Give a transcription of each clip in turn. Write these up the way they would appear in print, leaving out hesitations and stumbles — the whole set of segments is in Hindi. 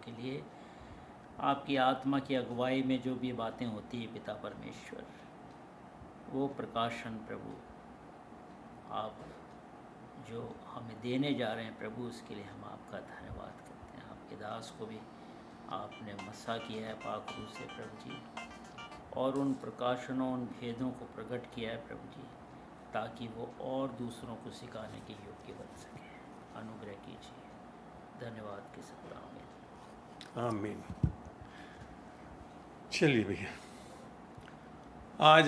के लिए आपकी आत्मा की अगुवाई में जो भी बातें होती है पिता परमेश्वर, वो प्रकाशन प्रभु आप जो हमें देने जा रहे हैं प्रभु, उसके लिए हम आपका धन्यवाद करते हैं। आपके दास को भी आपने मसा किया है पाक रूह से प्रभु जी, और उन प्रकाशनों उन भेदों को प्रकट किया है प्रभु जी, ताकि वो और दूसरों को सिखाने के योग्य बन सके। अनुग्रह कीजिए। धन्यवाद के साथ आमीन। आमीन। चलिए भैया, आज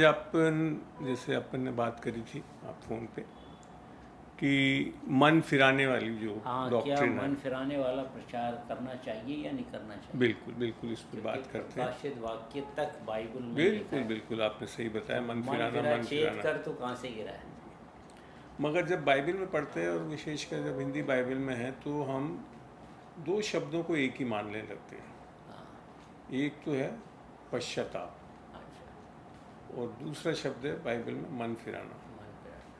जैसे अपन ने बात करी थी आप फोन पे कि मन फिराने वाली जो क्या डॉक्ट्रिन है, मन फिराने वाला प्रचार करना चाहिए या नहीं करना चाहिए? बिल्कुल बिल्कुल इस पर बात करते हैं। प्रकाशित वाक्य तक बाइबल में बिल्कुल बिल्कुल आपने सही बताया। मन फिराना कर तो कहाँ से गिरा है? मगर जब बाइबल में पढ़ते हैं और विशेषकर जब हिंदी बाइबल में है तो हम दो शब्दों को एक ही मानने लगते हैं। एक तो है पश्चाताप, और दूसरा शब्द है बाइबल में मन फिराना।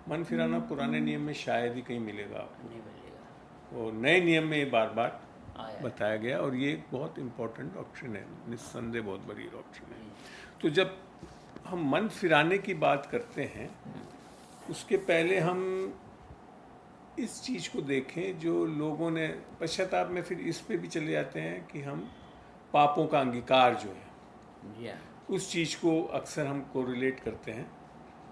मन फिराना पुराने नियम में शायद ही कहीं मिलेगा आपको, नहीं मिलेगा, और नए नियम में ये बार बार बताया गया, और ये एक बहुत इम्पोर्टेंट डॉक्ट्रिन है, निस्संदेह बहुत बड़ी डॉक्ट्रिन है। तो जब हम मन फिराने की बात करते हैं, उसके पहले हम इस चीज़ को देखें जो लोगों ने पश्चाताप में, फिर इस पे भी चले जाते हैं कि हम पापों का अंगीकार जो है उस चीज़ को अक्सर हम कोरिलेट करते हैं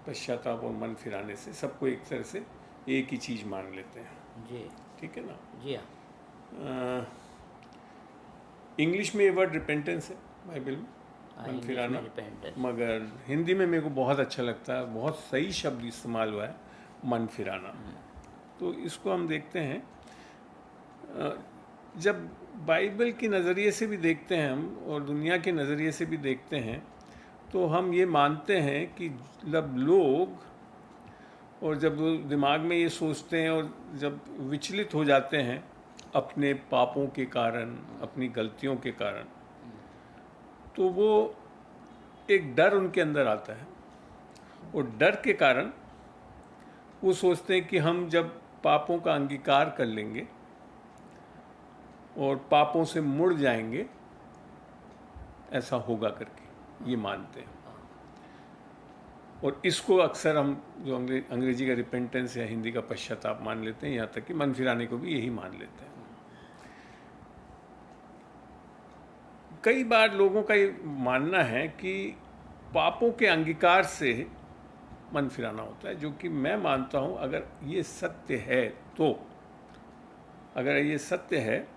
पश्चाताप और मन फिराने से। सबको एक तरह से एक ही चीज़ मान लेते हैं जी, ठीक है ना? जी हाँ। इंग्लिश में ये वर्ड रिपेंटेंस है बाइबल में, मन फिराना, मगर हिंदी में मेरे को बहुत अच्छा लगता है, बहुत सही शब्द इस्तेमाल हुआ है, मन फिराना। तो इसको हम देखते हैं, जब बाइबल के नज़रिए से भी देखते हैं हम और दुनिया के नज़रिए से भी देखते हैं, तो हम ये मानते हैं कि जब लोग, और जब दिमाग में ये सोचते हैं और जब विचलित हो जाते हैं अपने पापों के कारण, अपनी गलतियों के कारण, तो वो एक डर उनके अंदर आता है, और डर के कारण वो सोचते हैं कि हम जब पापों का अंगीकार कर लेंगे और पापों से मुड़ जाएंगे, ऐसा होगा करके ये मानते हैं। और इसको अक्सर हम जो अंग्रेजी का रिपेंटेंस या हिंदी का पश्चाताप मान लेते हैं, यहाँ तक कि मन फिराने को भी यही मान लेते हैं। कई बार लोगों का ये मानना है कि पापों के अंगीकार से मन फिराना होता है, जो कि मैं मानता हूँ अगर ये सत्य है तो, अगर ये सत्य है,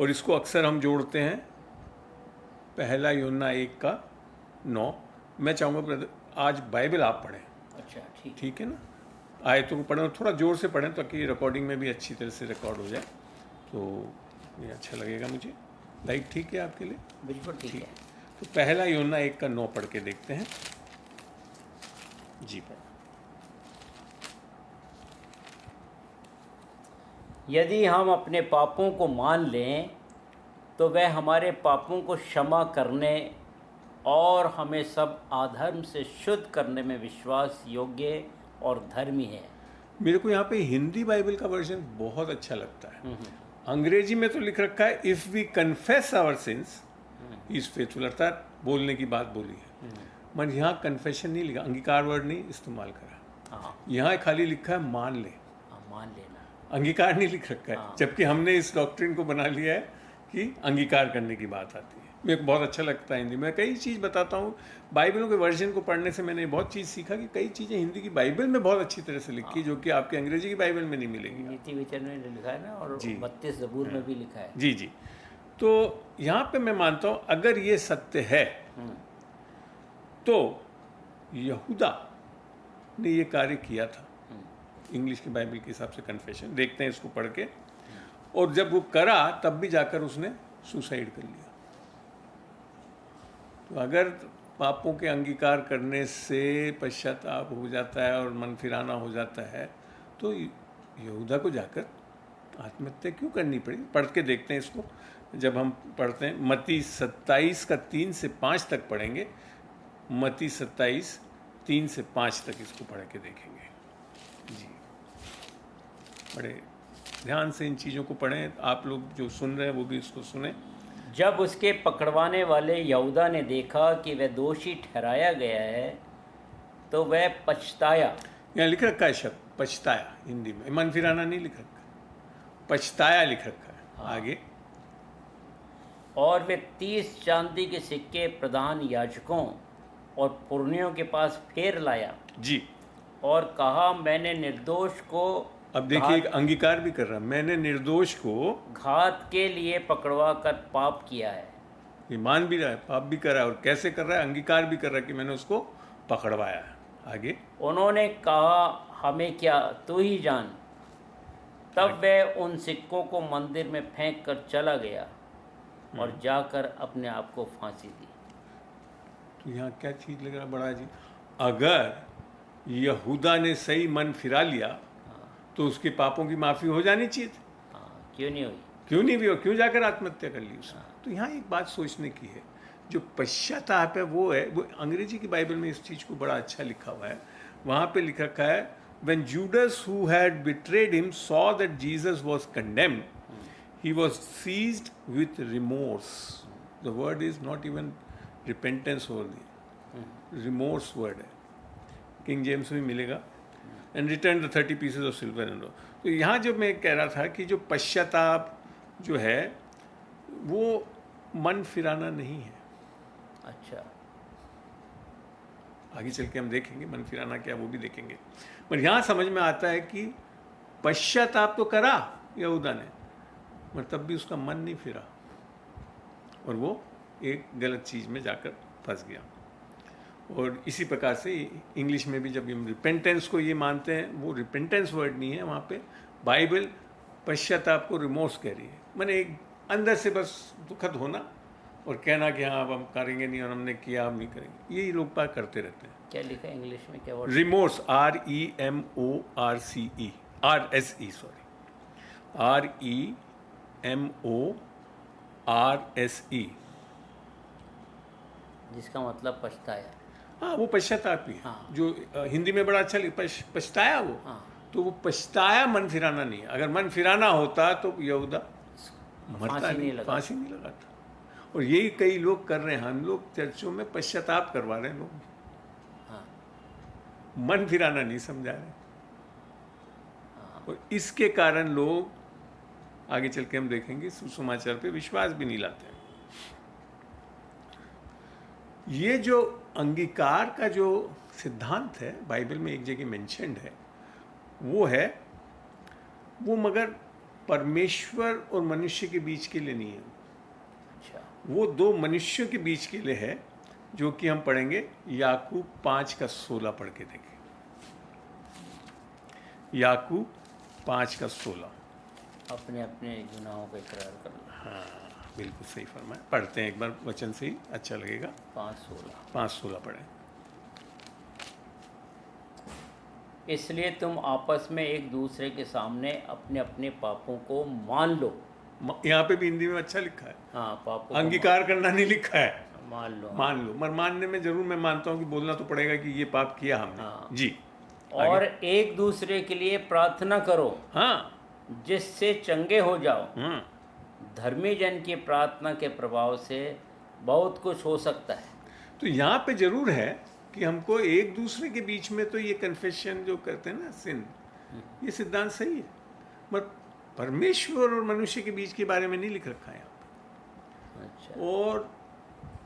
और इसको अक्सर हम जोड़ते हैं पहला यूहन्ना 1:9। मैं चाहूँगा ब्रदर आज बाइबल आप पढ़ें। अच्छा, ठीक है ना? आयतों को पढ़ें, थोड़ा जोर से पढ़ें ताकि रिकॉर्डिंग में भी अच्छी तरह से रिकॉर्ड हो जाए, तो ये अच्छा लगेगा मुझे। लाइक ठीक है आपके लिए? बिल्कुल ठीक है। तो पहला यूहन्ना 1:9 पढ़ के देखते हैं जी। यदि हम अपने पापों को मान लें तो वह हमारे पापों को क्षमा करने और हमें सब अधर्म से शुद्ध करने में विश्वास योग्य और धर्मी है। मेरे को यहाँ पे हिंदी बाइबल का वर्जन बहुत अच्छा लगता है। अंग्रेजी में तो लिख रखा है if we confess our sins he is faithful, अर्थात बोलने की बात बोली है। मगर यहाँ कन्फेशन नहीं लिखा, अंगीकार वर्ड नहीं इस्तेमाल करा, यहाँ खाली लिखा है मान ले, मान लेना, अंगीकार नहीं लिख रखा है। जबकि हमने इस डॉक्ट्रिन को बना लिया है कि अंगीकार करने की बात आती है। मेरे को बहुत अच्छा लगता है हिंदी में। कई चीज़ बताता हूँ, बाइबलों के वर्जन को पढ़ने से मैंने बहुत चीज़ सीखा कि कई चीज़ें हिंदी की बाइबल में बहुत अच्छी तरह से लिखी, जो कि आपके अंग्रेजी की बाइबल में नहीं मिलेंगी। नीति वचन में लिखा है ना, और 32 ज़बूर में भी लिखा है। जी जी। तो यहाँ पे मैं मानता हूँ अगर ये सत्य है तो यहूदा ने ये कार्य किया था इंग्लिश की बाइबल के हिसाब से। कन्फेशन देखते हैं इसको पढ़ के, और जब वो करा तब भी जाकर उसने सुसाइड कर लिया। तो अगर पापों के अंगीकार करने से पश्चाताप हो जाता है और मन फिराना हो जाता है, तो यहूदा को जाकर आत्महत्या क्यों करनी पड़ी? पढ़ के देखते हैं इसको। जब हम पढ़ते हैं मत्ती 27:3 से 5 तक पढ़ेंगे, मत्ती 27:3 से 5 तक इसको पढ़ के देखेंगे जी। बड़े ध्यान से इन चीज़ों को पढ़ें, आप लोग जो सुन रहे हैं वो भी इसको सुने। जब उसके पकड़वाने वाले यहूदा ने देखा कि वह दोषी ठहराया गया है तो वह पछताया। यहाँ लिख रखा है शब्द पछताया, हिंदी में मन फिराना नहीं लिख रखा, पछताया लिख रखा है। हाँ। आगे, और वे 30 चांदी के सिक्के प्रधान याजकों और पुरनियों के पास फेर लाया जी। और कहा, मैंने निर्दोष को, अब देखिए एक अंगीकार भी कर रहा है, मैंने निर्दोष को घात के लिए पकड़वा कर पाप किया है। ये मान भी रहा है, पाप भी कर रहा है, और कैसे कर रहा है, अंगीकार भी कर रहा है कि मैंने उसको पकड़वाया है। आगे, उन्होंने कहा, हमें क्या, तू ही जान। तब वह उन सिक्कों को मंदिर में फेंक कर चला गया और जाकर अपने आप को फांसी दी। तो यहाँ क्या चीज़ लग रहा बड़ा जी, अगर यहूदा ने सही मन फिरा लिया तो उसके पापों की माफ़ी हो जानी चाहिए थी। क्यों नहीं हुई? क्यों नहीं भी, और क्यों जाकर आत्महत्या कर ली उसने? तो यहाँ एक बात सोचने की है, जो पश्चाताप है वो है, वो अंग्रेजी की बाइबल में इस चीज़ को बड़ा अच्छा लिखा हुआ है। वहाँ पे लिखा रखा है, when Judas who had betrayed him saw that Jesus was condemned, he was seized with remorse. The word is not even repentance over there, remorse word है, किंग जेम्स में मिलेगा, and returned the 30 pieces of silver and all. तो यहाँ जो मैं कह रहा था कि जो पश्चाताप जो है वो मन फिराना नहीं है। अच्छा, आगे चल के हम देखेंगे मन फिराना क्या, वो भी देखेंगे। पर यहाँ समझ में आता है कि पश्चाताप तो करा यहूदा ने, मगर तब भी उसका मन नहीं फिरा और वो एक गलत चीज़ में जाकर फंस गया। और इसी प्रकार से इंग्लिश में भी जब हम रिपेंटेंस को ये मानते हैं, वो रिपेंटेंस वर्ड नहीं है, वहाँ पे बाइबल पश्चाताप को रिमोर्स कह रही है। मैंने एक अंदर से बस दुखद होना और कहना कि हाँ अब हम करेंगे नहीं और हमने किया, हम नहीं करेंगे, यही लोग बात करते रहते हैं। क्या लिखा है इंग्लिश में, क्या word? Remorse, REMORCE, RSE sorry, REMORSE, जिसका मतलब पछताया। हाँ वो पश्चाताप ही है। हाँ। जो हिंदी में बड़ा अच्छा पछताया वो। हाँ। तो वो पछताया, मन फिराना नहीं है। अगर मन फिराना होता तो यहूदा मरता नहीं, फांसी नहीं लगाता। और यही कई लोग कर रहे हैं, हम लोग चर्चों में पश्चाताप करवा रहे हैं लोग। हाँ। मन फिराना नहीं समझा रहे। और इसके कारण लोग आगे चल के हम देखेंगे सुसमाचार पे विश्वास भी नहीं लाते हैं। ये जो अंगीकार का जो सिद्धांत है बाइबल में एक जगह मेंशन्ड है, वो है वो मगर परमेश्वर और मनुष्य के बीच के लिए नहीं है। अच्छा। वो दो मनुष्यों के बीच के लिए है, जो कि हम पढ़ेंगे याकूब 5:16 पढ़ के देखें। याकूब 5:16। अपने अपने गुनाहों का इकरार करना। हाँ बिल्कुल सही फरमाया। पढ़ते हैं एक बार वचन से ही अच्छा लगेगा। 5:16 पढ़ें। इसलिए तुम आपस में एक दूसरे के सामने अपने अपने पापों को मान लो। यहाँ पे भी हिंदी में अच्छा लिखा है। हाँ, पापों अंगीकार करना नहीं लिखा है, मान लो। मान लो। मगर मानने में जरूर मैं मानता हूँ कि बोलना तो पड़ेगा कि ये पाप किया हमने। हाँ। जी। और एक दूसरे के लिए प्रार्थना करो, हाँ, जिससे चंगे हो जाओ। हाँ। धर्मी जन की प्रार्थना के प्रभाव से बहुत कुछ हो सकता है। तो यहाँ पे जरूर है कि हमको एक दूसरे के बीच में तो ये कन्फेशन जो करते हैं ना, सिन, ये सिद्धांत सही है, मगर परमेश्वर और मनुष्य के बीच के बारे में नहीं लिख रखा है यहाँ पे। अच्छा। और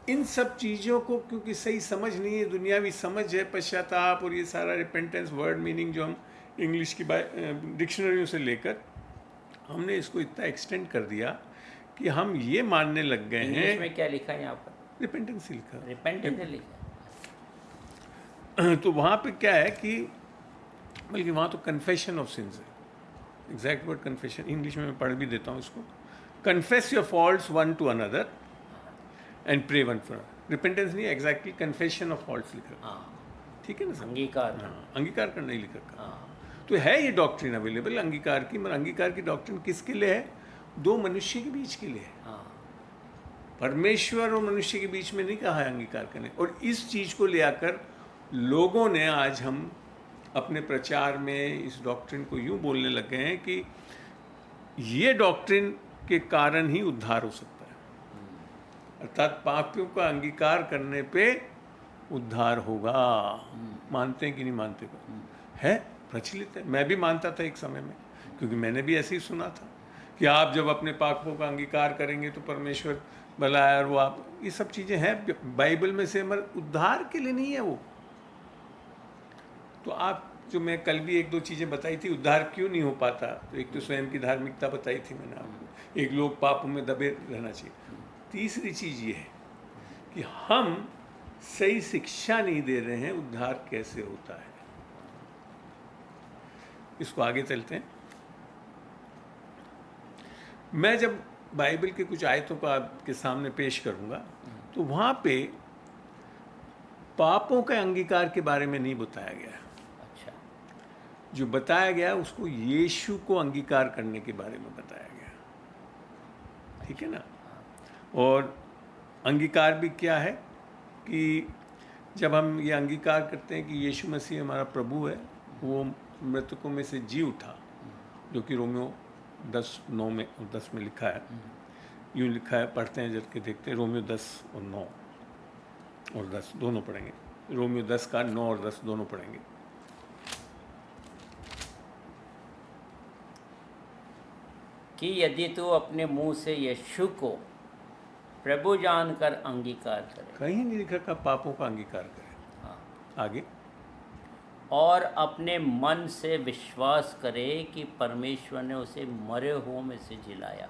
इन सब चीज़ों को क्योंकि सही समझ नहीं है, दुनियावी समझ है, पश्चाताप और ये सारा रिपेंटेंस वर्ड मीनिंग जो हम इंग्लिश की डिक्शनरियों से लेकर हमने इसको इतना एक्सटेंड कर दिया कि हम ये मानने लग गए हैं। इंग्लिश में क्या लिखा है यहाँ पर? रिपेंटेंस लिखा। रिपेंटेंस लिखा। तो वहाँ पे क्या है कि बल्कि वहाँ तो कन्फेशन ऑफ सिंस है, एग्जैक्ट वर्ड कन्फेशन। इंग्लिश में मैं पढ़ भी देता हूँ इसको। Confess your faults one to another and pray one for. Repentance नहीं, एग्जैक्टली कन्फेशन ऑफ फॉल्ट्स लिख रखा। ठीक है ना सर? अंगीकार। हाँ, अंगीकार करना ही लिख रखा। हाँ। तो है ये डॉक्ट्रिन अवेलेबल अंगीकार की, मगर अंगीकार की डॉक्ट्रिन किसके लिए है? दो मनुष्य के बीच के लिए है। हाँ। परमेश्वर और मनुष्य के बीच में नहीं कहा है अंगीकार करने। और इस चीज़ को ले आकर लोगों ने आज हम अपने प्रचार में इस डॉक्ट्रिन को यूँ बोलने लग गए हैं कि ये डॉक्ट्रिन के कारण ही उद्धार हो सकता है, अर्थात पापियों का अंगीकार करने पे उद्धार होगा। मानते हैं कि नहीं मानते? है, प्रचलित है। मैं भी मानता था एक समय में, क्योंकि मैंने भी ऐसे ही सुना था कि आप जब अपने पापों का अंगीकार करेंगे तो परमेश्वर भला है, और वो आप, ये सब चीज़ें हैं बाइबल में से, मगर उद्धार के लिए नहीं है वो। तो आप, जो मैं कल भी एक दो चीज़ें बताई थी, उद्धार क्यों नहीं हो पाता, तो एक तो स्वयं की धार्मिकता बताई थी मैंने आपको, एक लोग पापों में दबे रहना चाहिए, तीसरी चीज़ ये है कि हम सही शिक्षा नहीं दे रहे हैं उद्धार कैसे होता है। इसको आगे चलते हैं। मैं जब बाइबल के कुछ आयतों को आपके सामने पेश करूंगा तो वहाँ पे पापों के अंगीकार के बारे में नहीं बताया गया। अच्छा। जो बताया गया उसको यीशु को अंगीकार करने के बारे में बताया गया, ठीक है ना। और अंगीकार भी क्या है कि जब हम ये अंगीकार करते हैं कि यीशु मसीह हमारा प्रभु है, वो मृतकों में से जी उठा, जो कि रोमियो 10:9 में और 10 में लिखा है। यूँ लिखा है, पढ़ते हैं जब के देखते हैं, रोमियो 10 और 9 और 10 दोनों पढ़ेंगे। रोमियो 10 का 9 और 10 दोनों पढ़ेंगे। कि यदि तू अपने मुंह से यीशु को प्रभु जानकर अंगीकार करे, कहीं नहीं लिखा का पापों का अंगीकार करे। हाँ, आगे, और अपने मन से विश्वास करे कि परमेश्वर ने उसे मरे हुओं में से जिलाया,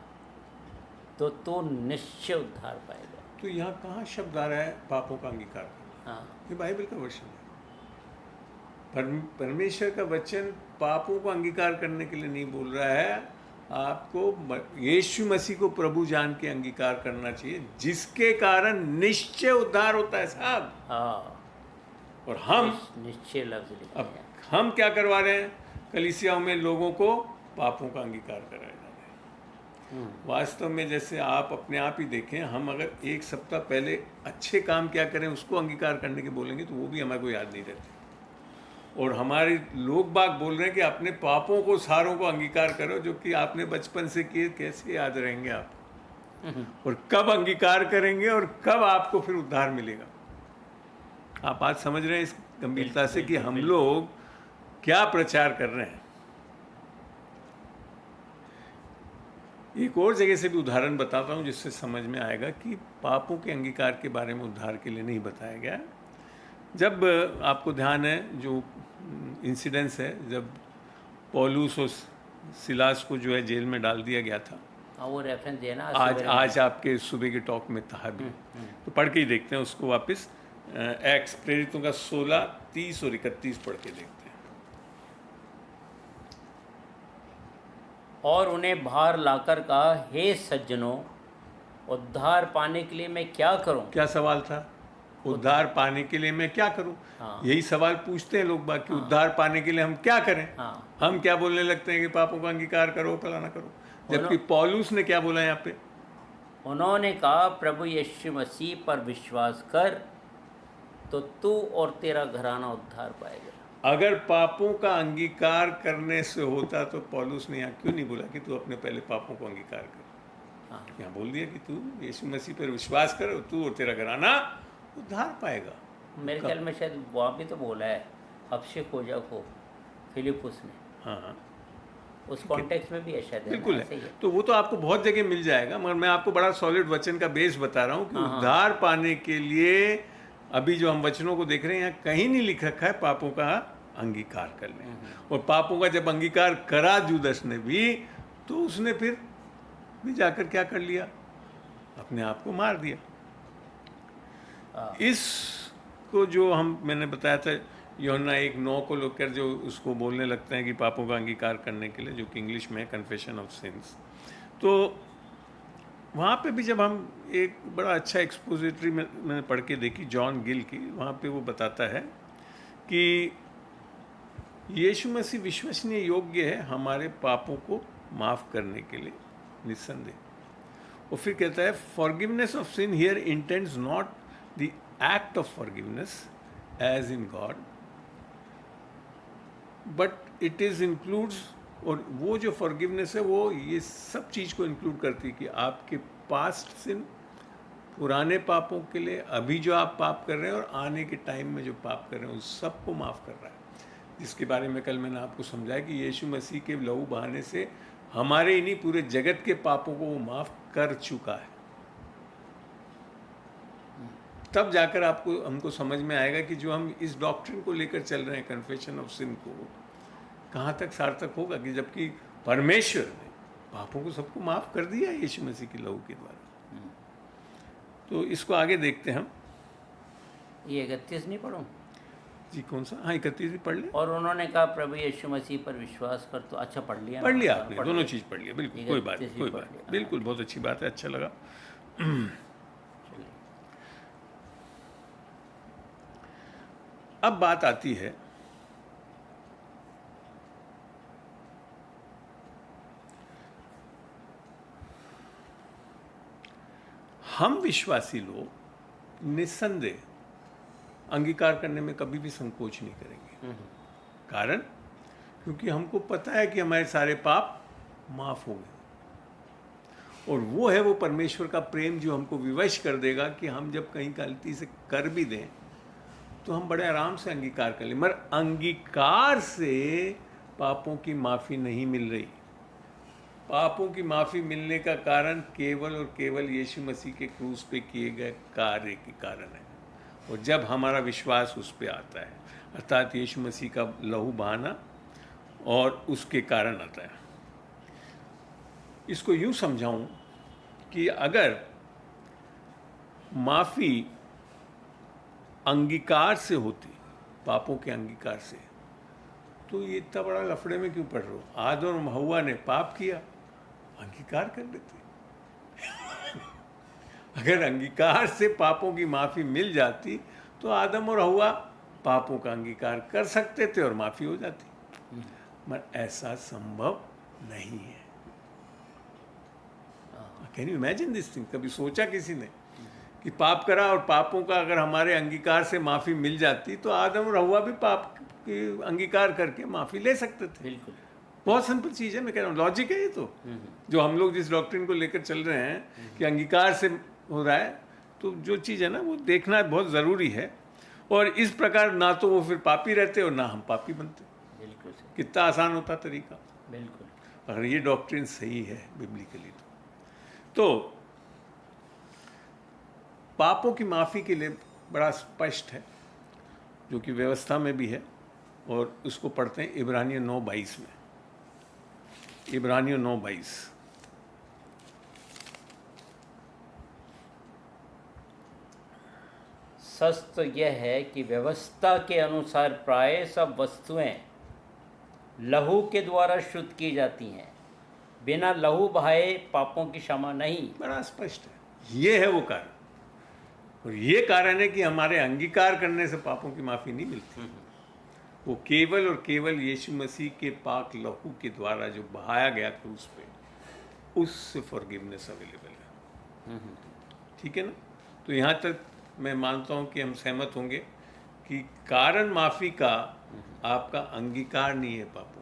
तो तू निश्चय उद्धार पाएगा। तो यहाँ कहाँ शब्द आ रहा है पापों का अंगीकार करना? हाँ, ये बाइबल का वचन है। परमेश्वर का वचन पापों को अंगीकार करने के लिए नहीं बोल रहा है, आपको यीशु मसीह को प्रभु जान के अंगीकार करना चाहिए, जिसके कारण निश्चय उद्धार होता है साहब। हाँ, और हम निश्चय लफ्ज लिखा अब है। हम क्या करवा रहे हैं? कलीसियाओं में लोगों को पापों का अंगीकार कराया जा रहा है। वास्तव में जैसे आप अपने आप ही देखें, हम अगर एक सप्ताह पहले अच्छे काम क्या करें उसको अंगीकार करने के बोलेंगे तो वो भी हमारे को याद नहीं रहते। और हमारे लोग बाग बोल रहे हैं कि अपने पापों को, सारों को अंगीकार करो, जो कि आपने बचपन से किए, कैसे याद रहेंगे आप? और कब अंगीकार करेंगे और कब आपको फिर उद्धार मिलेगा? आप आज समझ रहे हैं इस गंभीरता से कि हम लोग क्या प्रचार कर रहे हैं। एक और जगह से भी उदाहरण बताता हूं जिससे समझ में आएगा कि पापों के अंगीकार के बारे में उद्धार के लिए नहीं बताया गया। जब आपको ध्यान है जो इंसिडेंस है, जब पौलुस और सिलास को जो है जेल में डाल दिया गया था, वो रेफरेंस दिया ना आज आपके सुबह के टॉक में था भी, तो पढ़ के ही देखते हैं उसको वापस। एक्स प्रेरितों का 16, 30 और 31 पढ़ के देखते हैं। और उन्हें बाहर लाकर कहा, हे सज्जनों, उद्धार पाने के लिए मैं क्या करूं? क्या सवाल था? उद्धार पाने के लिए मैं क्या करूं? हाँ। यही सवाल पूछते हैं लोग बाकी, उद्धार पाने के लिए हम क्या करें? हाँ। हम क्या बोलने लगते हैं कि पापों का अंगीकार करो, फलाना करो, जबकि पौलुस ने क्या बोला यहाँ पे? उन्होंने कहा, प्रभु यीशु मसीह पर विश्वास कर तो तू और तेरा घराना उद्धार पाएगा। अगर पापों का अंगीकार करने से होता तो पौलुस ने यहाँ क्यों नहीं बोला कि तू अपने पहले पापों को अंगीकार कर? हाँ। यहाँ बोल दिया कि तू यीशु मसीह पर विश्वास कर, तू और तेरा घराना उद्धार पाएगा। मेरे ख्याल में शायद वहाँ भी तो बोला है अभिषेक को फिलिपुस ने। हाँ, उस कॉन्टेक्स्ट में भी है शायद। बिल्कुल है। तो वो तो आपको बहुत जगह मिल जाएगा, मगर मैं आपको बड़ा सॉलिड वचन का बेस बता रहा हूँ कि उद्धार पाने के लिए अभी जो हम वचनों को देख रहे हैं, यहाँ कहीं नहीं लिख रखा है पापों का अंगीकार कर लें। और पापों का जब अंगीकार करा जूदस ने भी, तो उसने फिर भी जाकर क्या कर लिया? अपने आप को मार दिया। इसको जो मैंने बताया था, यूहन्ना 1:9 को लेकर जो उसको बोलने लगते हैं कि पापों का अंगीकार करने के लिए, जो कि इंग्लिश में कन्फेशन ऑफ सिंस, तो वहाँ पे भी जब हम एक बड़ा अच्छा एक्सपोजिटरी में मैंने पढ़ के देखी जॉन गिल की, वहाँ पे वो बताता है कि यीशु मसीह विश्वसनीय योग्य है हमारे पापों को माफ़ करने के लिए, निस्संदेह। और फिर कहता है, forgiveness of sin here intends not the act of forgiveness as in God, but it is includes और वो जो फॉरगिवनेस है वो ये सब चीज़ को इंक्लूड करती है कि आपके पास्ट सिन, पुराने पापों के लिए अभी जो आप पाप कर रहे हैं और आने के टाइम में जो पाप कर रहे हैं उस सबको माफ़ कर रहा है, जिसके बारे में कल मैंने आपको समझाया कि यीशु मसीह के लहू बहाने से हमारे ही नहीं पूरे जगत के पापों को वो माफ़ कर चुका है। तब जाकर आपको हमको समझ में आएगा कि जो हम इस डॉक्ट्रिन को लेकर चल रहे हैं, कन्फेशन ऑफ सिन को, कहाँ तक सार्थक होगा, कि जबकि परमेश्वर ने पापों को सबको माफ़ कर दिया है यीशु मसीह के लहू के द्वारा। तो इसको आगे देखते हैं हम। ये 31 नहीं पढ़ूं? जी कौन सा? हाँ 31 भी पढ़ लिया। और उन्होंने कहा प्रभु यीशु मसीह पर विश्वास कर। तो अच्छा पढ़ लिया आपने दोनों चीज़ पढ़ लिया। बिल्कुल कोई बात बिल्कुल बहुत अच्छी बात है, अच्छा लगा। अब बात आती है हम विश्वासी लोग निस्संदेह अंगीकार करने में कभी भी संकोच नहीं करेंगे। कारण क्योंकि हमको पता है कि हमारे सारे पाप माफ हो गए, और वो है वो परमेश्वर का प्रेम जो हमको विवश कर देगा कि हम जब कहीं गलती से कर भी दें तो हम बड़े आराम से अंगीकार कर लें। मगर अंगीकार से पापों की माफ़ी नहीं मिल रही। पापों की माफ़ी मिलने का कारण केवल और केवल यीशु मसीह के क्रूस पे किए गए कार्य के कारण है, और जब हमारा विश्वास उस पे आता है, अर्थात यीशु मसीह का लहू बहाना और उसके कारण आता है। इसको यूँ समझाऊँ कि अगर माफ़ी अंगीकार से होती, पापों के अंगीकार से, तो ये इतना बड़ा लफड़े में क्यों पड़ रहे हो? आदम और हव्वा ने पाप किया, अंगीकार कर लेते। अगर अंगीकार से पापों की माफ़ी मिल जाती तो आदम और हव्वा पापों का अंगीकार कर सकते थे और माफ़ी हो जाती, मगर ऐसा संभव नहीं है। Can you imagine this thing? कभी सोचा किसी ने कि पाप करा और पापों का अगर हमारे अंगीकार से माफ़ी मिल जाती तो आदम और हव्वा भी पाप की अंगीकार करके माफ़ी ले सकते थे। बिल्कुल, बहुत सिंपल चीज़ है, मैं कह रहा हूँ लॉजिक है ये। तो जो हम लोग जिस डॉक्ट्रिन को लेकर चल रहे हैं कि अंगीकार से हो रहा है, तो जो चीज़ है ना वो देखना बहुत ज़रूरी है। और इस प्रकार ना तो वो फिर पापी रहते और ना हम पापी बनते। बिल्कुल कितना आसान होता तरीका। बिल्कुल, अगर ये डॉक्ट्रिन सही है बिब्लिकली तो पापों की माफ़ी के लिए बड़ा स्पष्ट है, जो कि व्यवस्था में भी है, और उसको पढ़ते हैं इब्रानियों 9:22 में। इब्रानियों 9:22। सच तो यह है कि व्यवस्था के अनुसार प्राय सब वस्तुएं लहू के द्वारा शुद्ध की जाती हैं, बिना लहू बहाए पापों की क्षमा नहीं। बड़ा स्पष्ट है, ये है वो कारण। और ये कारण है कि हमारे अंगीकार करने से पापों की माफ़ी नहीं मिलती। वो केवल और केवल यीशु मसीह के पाक लहू के द्वारा जो बहाया गया क्रूस पे, उससे फॉरगिवनेस अवेलेबल है। ठीक है ना? तो यहाँ तक मैं मानता हूँ कि हम सहमत होंगे कि कारण माफ़ी का आपका अंगीकार नहीं है पापों,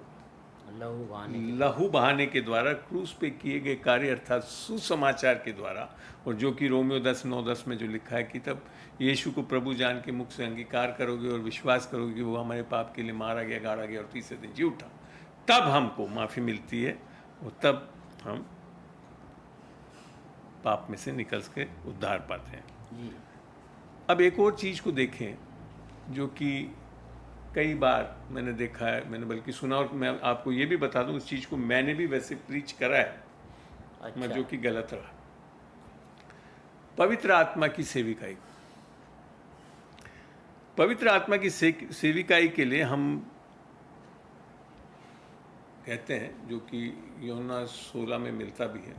लहू बहाने के द्वारा, क्रूस पे किए गए कार्य अर्थात सुसमाचार के द्वारा। और जो कि रोमियो 10:9-10 में जो लिखा है कि तब यीशु को प्रभु जान के मुख से अंगीकार करोगे और विश्वास करोगे कि वो हमारे पाप के लिए मारा गया, गाड़ा गया और तीसरे दिन जी उठा, तब हमको माफ़ी मिलती है और तब हम पाप में से निकल के उद्धार पाते हैं। अब एक और चीज़ को देखें जो कि कई बार मैंने देखा है, मैंने बल्कि सुना, और मैं आपको ये भी बता दूं उस चीज़ को मैंने भी वैसे प्रीच करा है। अच्छा। मैं जो कि गलत रहा। पवित्र आत्मा की सेविकाई, पवित्र आत्मा की सेविकाई के लिए हम कहते हैं, जो कि यूहन्ना 16 में मिलता भी है,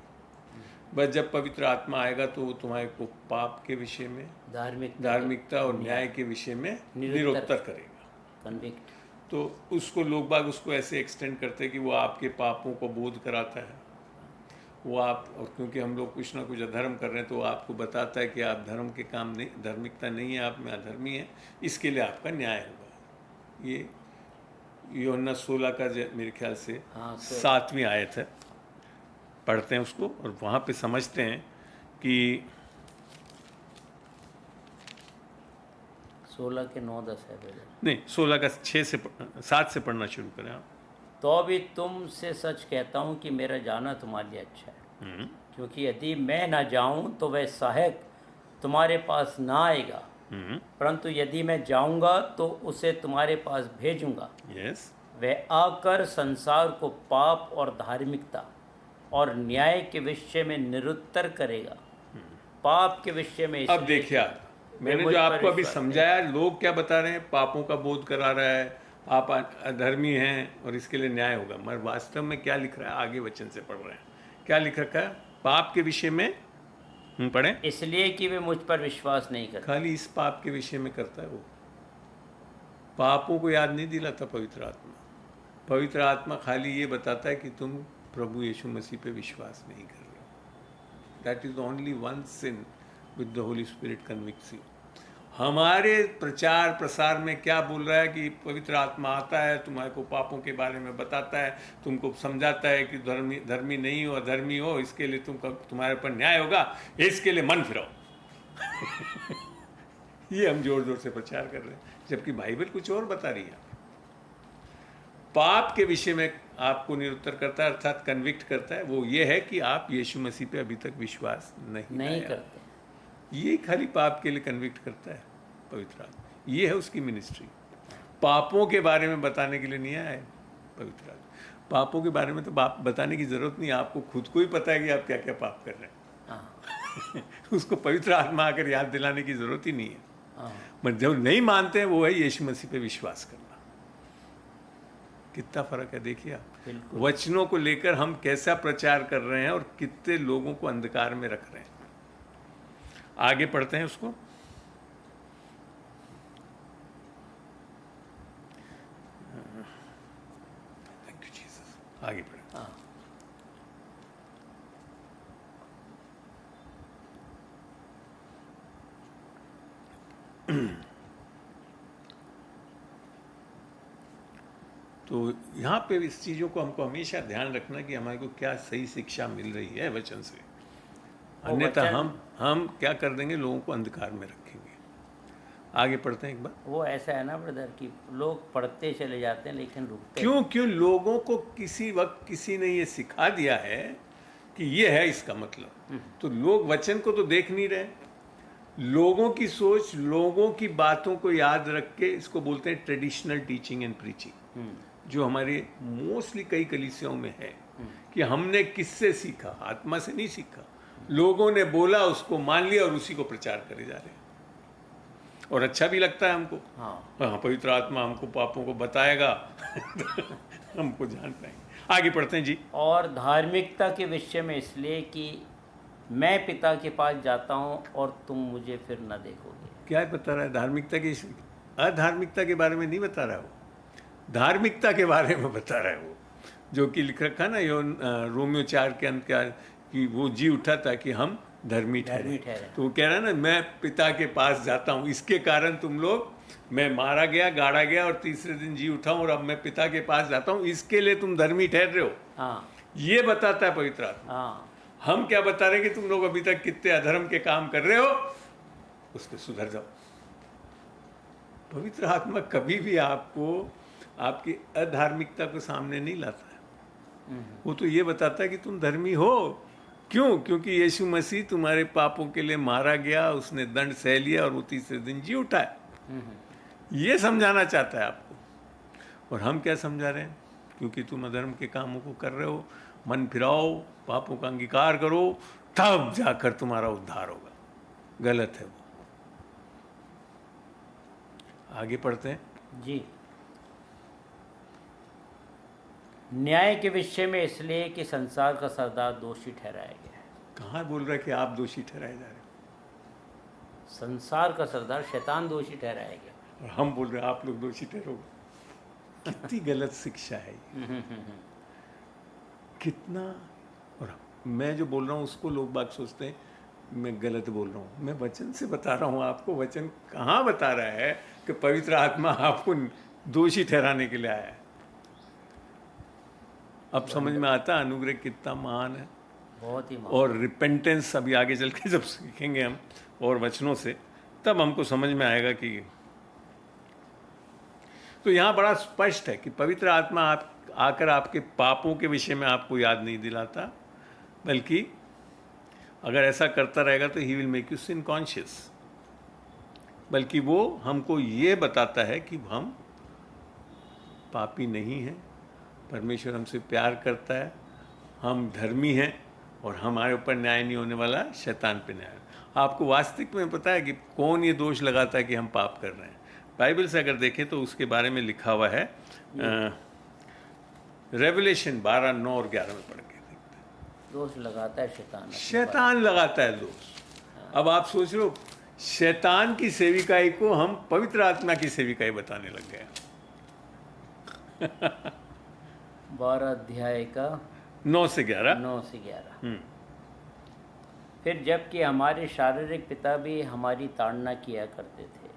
बस जब पवित्र आत्मा आएगा तो वो तुम्हारे को पाप के विषय में, धार्मिकता और न्याय के विषय में निरुत्तर करेगा, कन्विक्ट। तो उसको लोग बाग उसको ऐसे एक्सटेंड करते हैं कि वो आपके पापों को बोध कराता है, वो आप, और क्योंकि हम लोग कुछ ना कुछ अधर्म कर रहे हैं तो वो आपको बताता है कि आप धर्म के काम नहीं, धार्मिकता नहीं है आप में, अधर्मी है, इसके लिए आपका न्याय होगा। यूहन्ना 16 का मेरे ख्याल से हाँ, 7वीं आयत है, पढ़ते हैं उसको और वहाँ पे समझते हैं कि 16 के 9-10 है ब्रदर। नहीं, 16 का 7 से पढ़ना शुरू करें आप। तो भी तुमसे सच कहता हूँ कि मेरा जाना तुम्हारे लिए अच्छा है, क्योंकि यदि मैं ना जाऊँ तो वह सहायक तुम्हारे पास ना आएगा, परंतु यदि मैं जाऊँगा तो उसे तुम्हारे पास भेजूँगा। यस, वह आकर संसार को पाप और धार्मिकता और न्याय के विषय में निरुत्तर करेगा। पाप के विषय में अब देखिए आप, मैंने जो आपको अभी समझाया, लोग क्या बता रहे हैं, पापों का बोध करा रहा है, आप अधर्मी हैं और इसके लिए न्याय होगा। मगर वास्तव में क्या लिख रहा है, आगे वचन से पढ़ रहे हैं, क्या लिख रखा है? पाप के विषय में पढ़ें, इसलिए कि वे मुझ पर विश्वास नहीं करते। खाली इस पाप के विषय में करता है वो, पापों को याद नहीं दिलाता पवित्र आत्मा। पवित्र आत्मा खाली ये बताता है कि तुम प्रभु यीशु मसीह पे विश्वास नहीं कर रहे हो। That is only one sin with the Holy Spirit convicts you. हमारे प्रचार प्रसार में क्या बोल रहा है कि पवित्र आत्मा आता है, तुम्हारे को पापों के बारे में बताता है, तुमको समझाता है कि धर्मी नहीं हो, अधर्मी हो, इसके लिए तुम्हारे ऊपर न्याय होगा, इसके लिए मन फिराओ। ये हम जोर जोर से प्रचार कर रहे हैं, जबकि बाइबल कुछ और बता रही है। पाप के विषय में आपको निरुत्तर करता है, अर्थात कन्विक्ट करता है, वो ये है कि आप यीशु मसीह पे अभी तक विश्वास नहीं करते। ये खाली पाप के लिए कन्विक्ट करता है पवित्र आत्मा। ये है उसकी मिनिस्ट्री। पापों के बारे में बताने के लिए नहीं आया है पवित्र आत्मा। पापों के बारे में तो बताने की जरूरत नहीं, आपको खुद को ही पता है कि आप क्या क्या पाप कर रहे हैं। उसको पवित्र आत्मा आकर याद दिलाने की जरूरत ही नहीं है। मगर जो नहीं मानते हैं वो है यीशु मसीह पे विश्वास करना। कितना फर्क है देखिए आप। वचनों को लेकर हम कैसा प्रचार कर रहे हैं और कितने लोगों को अंधकार में रख रहे हैं। आगे पढ़ते हैं उसको। Thank you Jesus. आगे पढ़ें। तो यहाँ पे इस चीज़ों को हमको हमेशा ध्यान रखना कि हमारे को क्या सही शिक्षा मिल रही है वचन से, अन्यथा हम क्या कर देंगे, लोगों को अंधकार में रखेंगे। आगे पढ़ते हैं एक बार। वो ऐसा है ना ब्रदर कि लोग पढ़ते चले जाते हैं लेकिन रुकते क्यों लोगों को किसी वक्त किसी ने ये सिखा दिया है कि ये है इसका मतलब, तो लोग वचन को तो देख नहीं रहे। लोगों की सोच, लोगों की बातों को याद रख के, इसको बोलते हैं ट्रेडिशनल टीचिंग एंड प्रीचिंग, जो हमारे मोस्टली कई कलीसियाओं में है कि हमने किससे सीखा, आत्मा से नहीं सीखा। लोगों ने बोला, उसको मान लिया और उसी को प्रचार करे जा रहे हैं। और अच्छा भी लगता है हमको। हाँ, पवित्र आत्मा हमको पापों को बताएगा। हमको जान पाएंगे। आगे पढ़ते हैं जी। और धार्मिकता के विषय में इसलिए कि मैं पिता के पास जाता हूँ और तुम मुझे फिर न देखोगे। क्या बता रहा है? धार्मिकता की, अधार्मिकता के बारे में नहीं बता रहा है वो, धार्मिकता के बारे में बता रहा है वो, जो कि लिख रखा ना रोमियो 4 के अंत का, कि वो जी उठा था कि हम धर्मी ठहरे। तो वो कह रहा है ना, मैं पिता के पास जाता हूँ, इसके कारण तुम लोग, मैं मारा गया, गाड़ा गया और तीसरे दिन जी उठा हूँ और अब मैं पिता के पास जाता हूँ, इसके लिए तुम धर्मी ठहर रहे हो। ये बताता है पवित्र आत्मा। हम क्या बता रहे हैं कि तुम लोग अभी तक कितने अधर्म के काम कर रहे हो, उस पर सुधर जाओ। पवित्र आत्मा कभी भी आपको आपकी अधार्मिकता को सामने नहीं लाता है। वो तो ये बताता है कि तुम धर्मी हो। क्यों? क्योंकि यीशु मसीह तुम्हारे पापों के लिए मारा गया, उसने दंड सह लिया और वो तीसरे दिन जी उठा है। ये समझाना चाहता है आपको। और हम क्या समझा रहे हैं? क्योंकि तुम अधर्म के कामों को कर रहे हो, मन फिराओ, पापों का अंगीकार करो, तब जाकर तुम्हारा उद्धार होगा। गलत है वो। आगे पढ़ते हैं जी। न्याय के विषय में इसलिए कि संसार का सरदार दोषी ठहराया गया है। कहाँ बोल रहा है कि आप दोषी ठहराए जा रहे हैं? संसार का सरदार शैतान दोषी ठहराया गया और हम बोल रहे हैं आप लोग दोषी ठहरोगे। कितनी गलत शिक्षा है ये। कितना। और मैं जो बोल रहा हूँ उसको लोग बात सोचते हैं मैं गलत बोल रहा हूँ। मैं वचन से बता रहा हूँ आपको। वचन कहाँ बता रहा है कि पवित्र आत्मा आपको दोषी ठहराने के लिए आया है? अब समझ में आता अनुग्रह कितना महान है। बहुत ही और रिपेंटेंस अभी आगे चल के जब सीखेंगे हम और वचनों से, तब हमको समझ में आएगा कि तो यहाँ बड़ा स्पष्ट है कि पवित्र आत्मा आप आकर आपके पापों के विषय में आपको याद नहीं दिलाता, बल्कि अगर ऐसा करता रहेगा तो he will make you sin conscious. बल्कि वो हमको ये बताता है कि हम पापी नहीं हैं, परमेश्वर हमसे प्यार करता है, हम धर्मी हैं और हमारे ऊपर न्याय नहीं होने वाला, शैतान पे न्याय। आपको वास्तविक में पता है कि कौन ये दोष लगाता है कि हम पाप कर रहे हैं? बाइबल से अगर देखें तो उसके बारे में लिखा हुआ है, रेवलेशन 12, 9 और 11 में पढ़ के देखते हैं। दोष लगाता है शैतान, शैतान लगाता है दोष। अब आप सोच लो, शैतान की सेविकाई को हम पवित्र आत्मा की सेविकाई बताने लग गए। 12 अध्याय का 9 से 11। 9 से 11। फिर जबकि हमारे शारीरिक पिता भी हमारी ताड़ना किया करते थे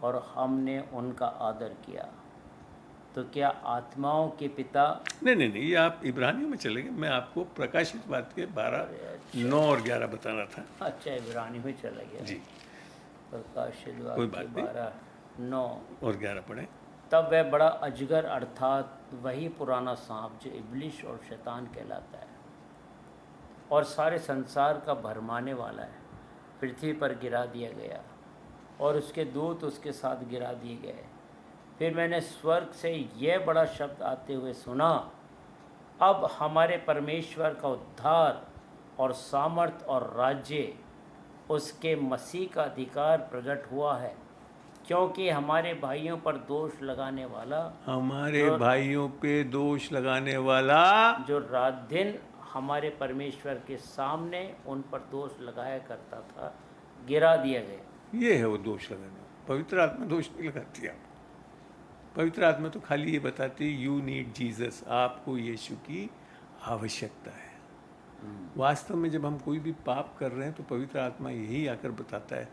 और हमने उनका आदर किया, तो क्या आत्माओं के पिता? नहीं, ये आप इब्रानियों में चले गए। मैं आपको प्रकाशित बात के 12, 9 और 11 बताना था। अच्छा, इब्रानियों में चला गया जी। प्रकाशित कोई बात नहीं, 12, 9 और 11 पढ़े। तब वह बड़ा अजगर अर्थात वही पुराना सांप जो इब्लिस और शैतान कहलाता है और सारे संसार का भरमाने वाला है, पृथ्वी पर गिरा दिया गया और उसके दूत उसके साथ गिरा दिए गए। फिर मैंने स्वर्ग से यह बड़ा शब्द आते हुए सुना, अब हमारे परमेश्वर का उद्धार और सामर्थ और राज्य उसके मसीह का अधिकार प्रकट हुआ है, क्योंकि हमारे भाइयों पर दोष लगाने वाला, हमारे भाइयों पे दोष लगाने वाला जो रात दिन हमारे परमेश्वर के सामने उन पर दोष लगाया करता था, गिरा दिया गया। ये है वो दोष लगाने। पवित्र आत्मा दोष नहीं लगाती आपको। पवित्र आत्मा तो खाली ये बताती है यू नीड जीसस, आपको यीशु की आवश्यकता है। वास्तव में जब हम कोई भी पाप कर रहे हैं तो पवित्र आत्मा यही आकर बताता है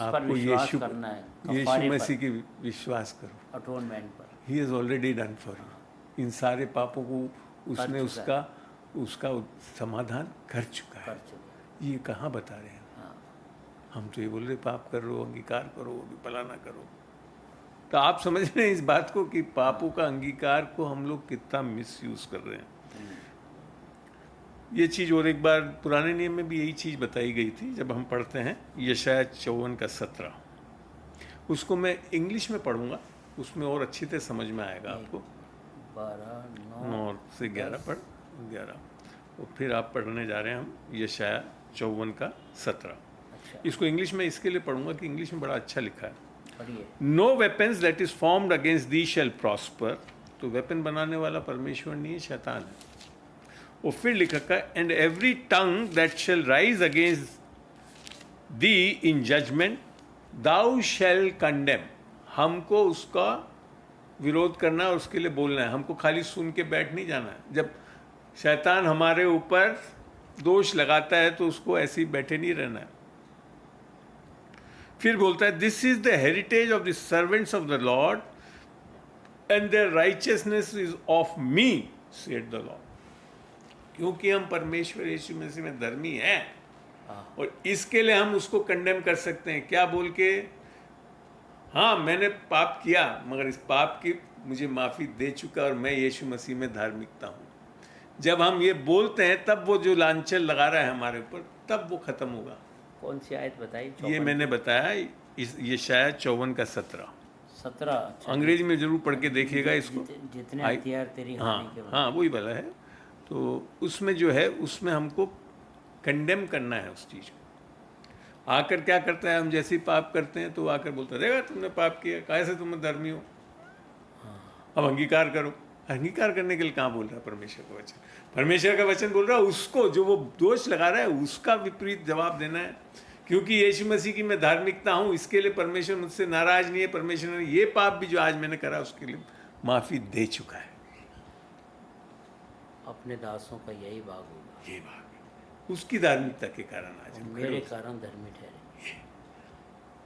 आपको यीशु करना है, यीशु मसीह की विश्वास करो, अटोनमेंट पर। He has already done for you. इन सारे पापों को उसने उसका समाधान कर चुका है। ये कहाँ बता रहे हैं? हम तो ये बोल रहे पाप कर रो, अंगीकार करो, फलाना करो। तो आप समझ रहे हैं इस बात को कि पापों का अंगीकार को हम लोग कितना मिसयूज कर रहे हैं। ये चीज़ और एक बार पुराने नियम में भी यही चीज़ बताई गई थी। जब हम पढ़ते हैं यशायाह 54 का 17, उसको मैं इंग्लिश में पढ़ूंगा, उसमें और अच्छी तरह समझ में आएगा आपको। 9 से 11 पढ़ 11, और फिर आप पढ़ने जा रहे हैं हम यशायाह 54 का 17। इसको इंग्लिश में इसके लिए पढ़ूंगा कि इंग्लिश में बड़ा अच्छा लिखा है। No weapons that is formed against thee shall prosper. तो वेपन बनाने वाला परमेश्वर नहीं है, शैतान है। और फिर लिखा का and every tongue that shall rise against thee in judgment thou shall condemn. हमको उसका विरोध करना है, उसके लिए बोलना है। हमको खाली सुन के बैठ नहीं जाना है। जब शैतान हमारे ऊपर दोष लगाता है तो उसको ऐसे ही बैठे नहीं रहना है। फिर बोलता है this is the heritage of the servants of the Lord and their righteousness is of me said the Lord. क्योंकि हम परमेश्वर यीशु मसीह में धर्मी हैं और इसके लिए हम उसको कंडेम कर सकते हैं। क्या बोल के? हाँ, मैंने पाप किया मगर इस पाप की मुझे माफ़ी दे चुका और मैं यीशु मसीह में धार्मिकता हूँ। जब हम ये बोलते हैं तब वो जो लांछन लगा रहा है हमारे ऊपर, तब वो खत्म होगा। कौन सी आयत बताई? ये मैंने बताया, ये शायद 54 का 17। अच्छा, अंग्रेजी में जरूर पढ़ के देखिएगा इसको। जितने हथियार तेरी हानि के हाँ वही वाला है। तो उसमें जो है उसमें हमको कंडेम करना है उस चीज़ को। आकर क्या करता है, हम जैसे ही पाप करते हैं तो आकर बोलता है देखा तुमने पाप किया, कैसे तुम धर्मी हो, अब अंगीकार करो। अंगीकार करने के लिए कहाँ बोल रहा है परमेश्वर का वचन? परमेश्वर का वचन बोल रहा है उसको जो वो दोष लगा रहा है उसका विपरीत जवाब देना है। क्योंकि यीशु मसीह की मैं धार्मिकता हूँ, इसके लिए परमेश्वर मुझसे नाराज नहीं है। परमेश्वर ने ये पाप भी जो आज मैंने करा उसके लिए माफ़ी दे चुका है। अपने दासों का यही भाग होगा। ये भाग उसकी धार्मिकता के कारण आज हम मेरे कारण धर्मी ठहरे।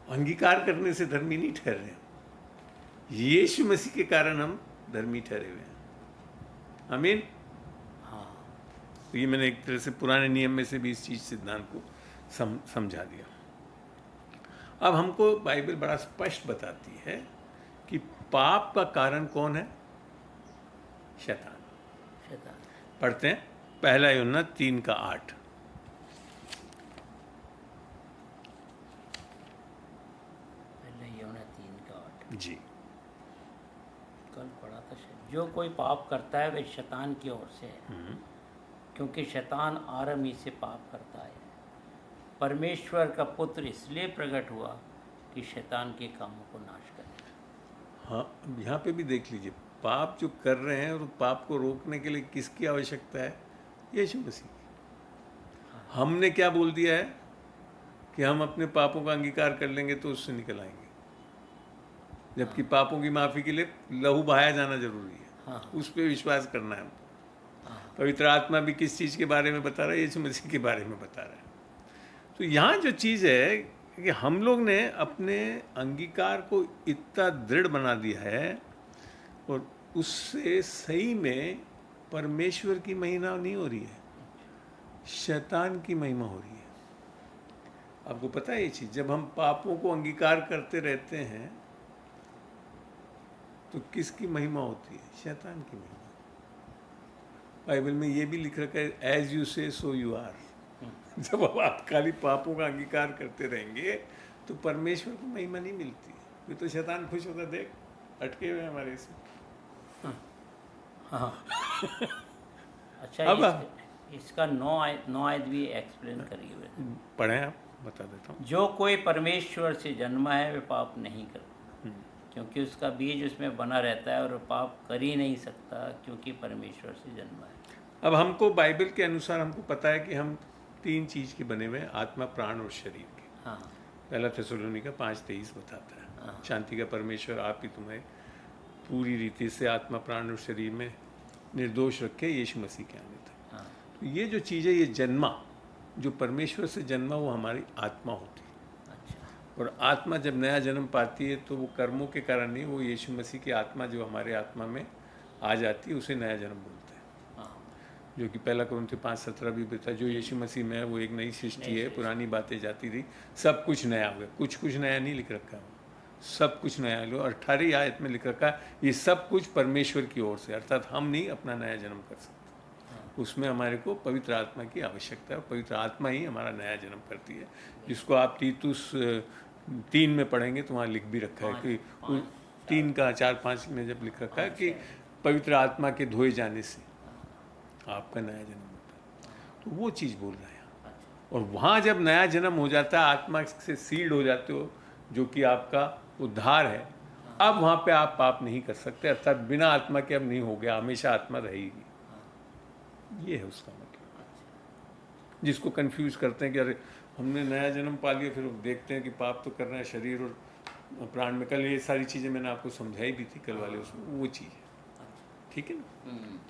अंगीकार करने से धर्मी नहीं ठहर रहे, यीशु मसीह के कारण हम धर्मी ठहरे हुए हैं। आमीन। हाँ। तो ये मैंने एक तरह से पुराने नियम में से भी इस चीज सिद्धांत को समझा दिया। अब हमको बाइबल बड़ा स्पष्ट बताती है कि पाप का कारण कौन है? शैतान। पढ़ते हैं पहला यूहन्ना 3:8। जी, कल पढ़ा था। जो कोई पाप करता है वह शैतान की ओर से है, क्योंकि शैतान आरंभ ही से पाप करता है। परमेश्वर का पुत्र इसलिए प्रकट हुआ कि शैतान के कामों को नाश करे। हाँ, यहाँ पे भी देख लीजिए, पाप जो कर रहे हैं और पाप को रोकने के लिए किसकी आवश्यकता है? यीशु मसीह की। हमने क्या बोल दिया है कि हम अपने पापों का अंगीकार कर लेंगे तो उससे निकल आएंगे, जबकि पापों की माफ़ी के लिए लहू बहाया जाना जरूरी है। उस पर विश्वास करना है हमको। पवित्र आत्मा भी किस चीज़ के बारे में बता रहा है? यीशु मसीह के बारे में बता रहा है। तो यहाँ जो चीज़ है कि हम लोग ने अपने अंगीकार को इतना दृढ़ बना दिया है और उससे सही में परमेश्वर की महिमा नहीं हो रही है, शैतान की महिमा हो रही है। आपको पता है ये चीज़? जब हम पापों को अंगीकार करते रहते हैं तो किसकी महिमा होती है? शैतान की महिमा। बाइबल में ये भी लिख रखा है, एज यू से सो यू आर। जब आप खाली पापों का अंगीकार करते रहेंगे तो परमेश्वर को महिमा नहीं मिलती। ये तो शैतान खुश होता, देख अटके हुए हमारे इसमें। हाँ। अच्छा, अब इसका 9 आयत भी एक्सप्लेन करिए। पढ़ें आप, बता देता हूँ। जो कोई परमेश्वर से जन्मा है वह पाप नहीं करता, क्योंकि उसका बीज उसमें बना रहता है, और पाप कर ही नहीं सकता क्योंकि परमेश्वर से जन्मा है। अब हमको बाइबल के अनुसार हमको पता है कि हम 3 चीज़ के बने हुए हैं, आत्मा, प्राण और शरीर के। हाँ। पहला थिस्सलुनीका 5:23 बताता है, शांति का परमेश्वर आप ही तुम्हें पूरी रीति से आत्मा, प्राण और शरीर में निर्दोष रखे यीशु मसीह के आने तक। हाँ। तो ये जो चीज़ है, ये जन्मा, जो परमेश्वर से जन्मा, वो हमारी आत्मा होती है। अच्छा। और आत्मा जब नया जन्म पाती है तो वो कर्मों के कारण नहीं, वो यीशु मसीह की आत्मा जो हमारे आत्मा में आ जाती है उसे नया जन्म बोलते हैं। जो कि पहला कुरिन्थियों 5:17 भी बताया, जो यीशु मसीह में है वो एक नई सृष्टि है, पुरानी बातें जाती रही, सब कुछ नया हो गया। कुछ नया नहीं लिख रखा है, सब कुछ नया लो। 18 आयत में लिख रखा है ये सब कुछ परमेश्वर की ओर से, अर्थात हम नहीं अपना नया जन्म कर सकते। उसमें हमारे को पवित्र आत्मा की आवश्यकता है, और पवित्र आत्मा ही हमारा नया जन्म करती है, जिसको आप तीतुस 3 में पढ़ेंगे तो वहाँ लिख भी रखा है कि 3:4-5 में जब लिख रखा है कि पवित्र आत्मा के धोए जाने से आपका नया जन्म होता है। तो वो चीज़ बोल रहा है। और वहाँ जब नया जन्म हो जाता है, आत्मा से सील्ड हो जाते हो, जो कि आपका उद्धार है, अब वहाँ पे आप पाप नहीं कर सकते, अर्थात बिना आत्मा के अब नहीं हो गया, हमेशा आत्मा रहेगी। ये है उसका मतलब। जिसको कंफ्यूज करते हैं कि अरे हमने नया जन्म पा लिया, फिर देखते हैं कि पाप तो कर रहे हैं शरीर और प्राण में। कल ये सारी चीज़ें मैंने आपको समझाई भी थी कल वाले उसमें, वो चीज़ है। ठीक है ना?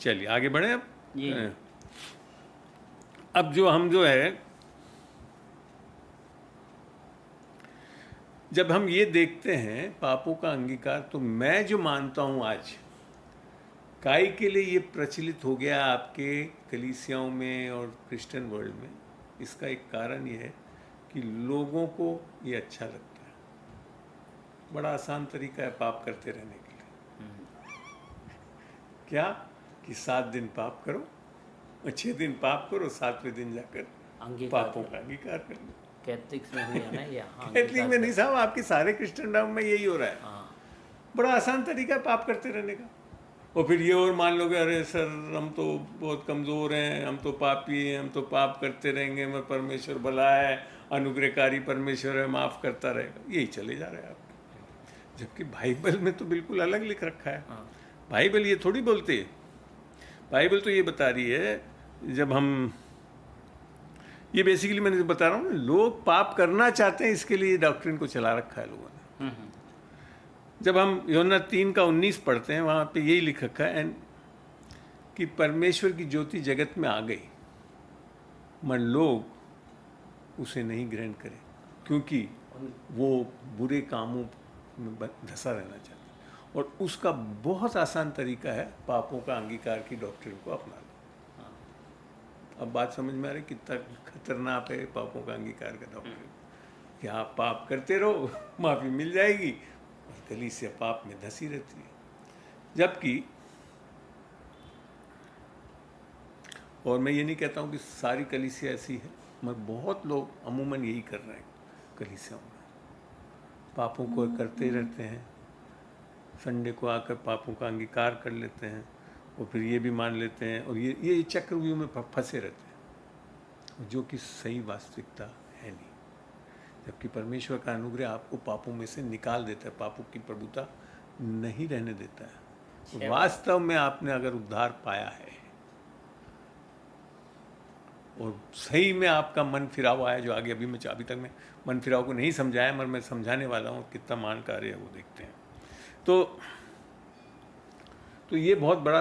चलिए आगे बढ़े। अब जो हम जो है, जब हम ये देखते हैं पापों का अंगीकार, तो मैं जो मानता हूं आज काई के लिए ये प्रचलित हो गया आपके कलीसियाओं में और क्रिश्चियन वर्ल्ड में, इसका एक कारण ये है कि लोगों को ये अच्छा लगता है। बड़ा आसान तरीका है पाप करते रहने के लिए। क्या कि 7 दिन पाप करो और 6 दिन पाप करो, 7वें दिन जाकर पापों का अंगीकार कर लो। कैथलिक्स में हुई है ना ये? कैथलिक में नहीं साहब, आपके सारे क्रिश्चियन धर्म में यही हो रहा है। बड़ा आसान तरीका है पाप करते रहने का। और फिर ये और मान लोगे, अरे सर हम तो बहुत कमज़ोर हैं, हम तो पापी हैं, हम तो पाप करते रहेंगे, मैं परमेश्वर भला है, अनुग्रहकारी परमेश्वर है, माफ़ करता रहेगा। यही चले जा रहे हैं आप। जबकि बाइबल में तो बिल्कुल अलग लिख रखा है। बाइबल ये थोड़ी बोलती है। बाइबल तो ये बता रही है, जब हम ये बेसिकली मैंने बता रहा हूँ ना, लोग पाप करना चाहते हैं, इसके लिए डॉक्ट्रिन को चला रखा है लोगों ने। जब हम यूहन्ना 3:19 पढ़ते हैं, वहाँ पे यही लिख रखा है कि परमेश्वर की ज्योति जगत में आ गई, मगर लोग उसे नहीं ग्रहण करें, क्योंकि वो बुरे कामों में धंसा रहना चाहते हैं। और उसका बहुत आसान तरीका है पापों का अंगीकार की डॉक्ट्रिन को अपना लो। अब बात समझ में आ रही कितना खतरनाक है पापों का अंगीकार का डॉक्ट्रिन, कि आप पाप करते रहो, माफ़ी मिल जाएगी, और कलीसिया पाप में धंसी रहती है। जबकि, और मैं ये नहीं कहता हूँ कि सारी कलीसिया ऐसी है, मगर बहुत लोग अमूमन यही कर रहे हैं कलीसियाओं में, पापों को करते रहते हैं, संडे को आकर पापों का अंगीकार कर लेते हैं और फिर ये भी मान लेते हैं, और ये चक्रव्यूह में फंसे रहते हैं, जो कि सही वास्तविकता है नहीं। जबकि परमेश्वर का अनुग्रह आपको पापों में से निकाल देता है, पापों की प्रभुता नहीं रहने देता है। वास्तव में आपने अगर उद्धार पाया है और सही में आपका मन फिरा हुआ है, जो आगे अभी तक मैं मन फिराव को नहीं समझाया, मगर मैं समझाने वाला हूँ, कितना मान कार्य है वो देखते हैं। तो ये बहुत बड़ा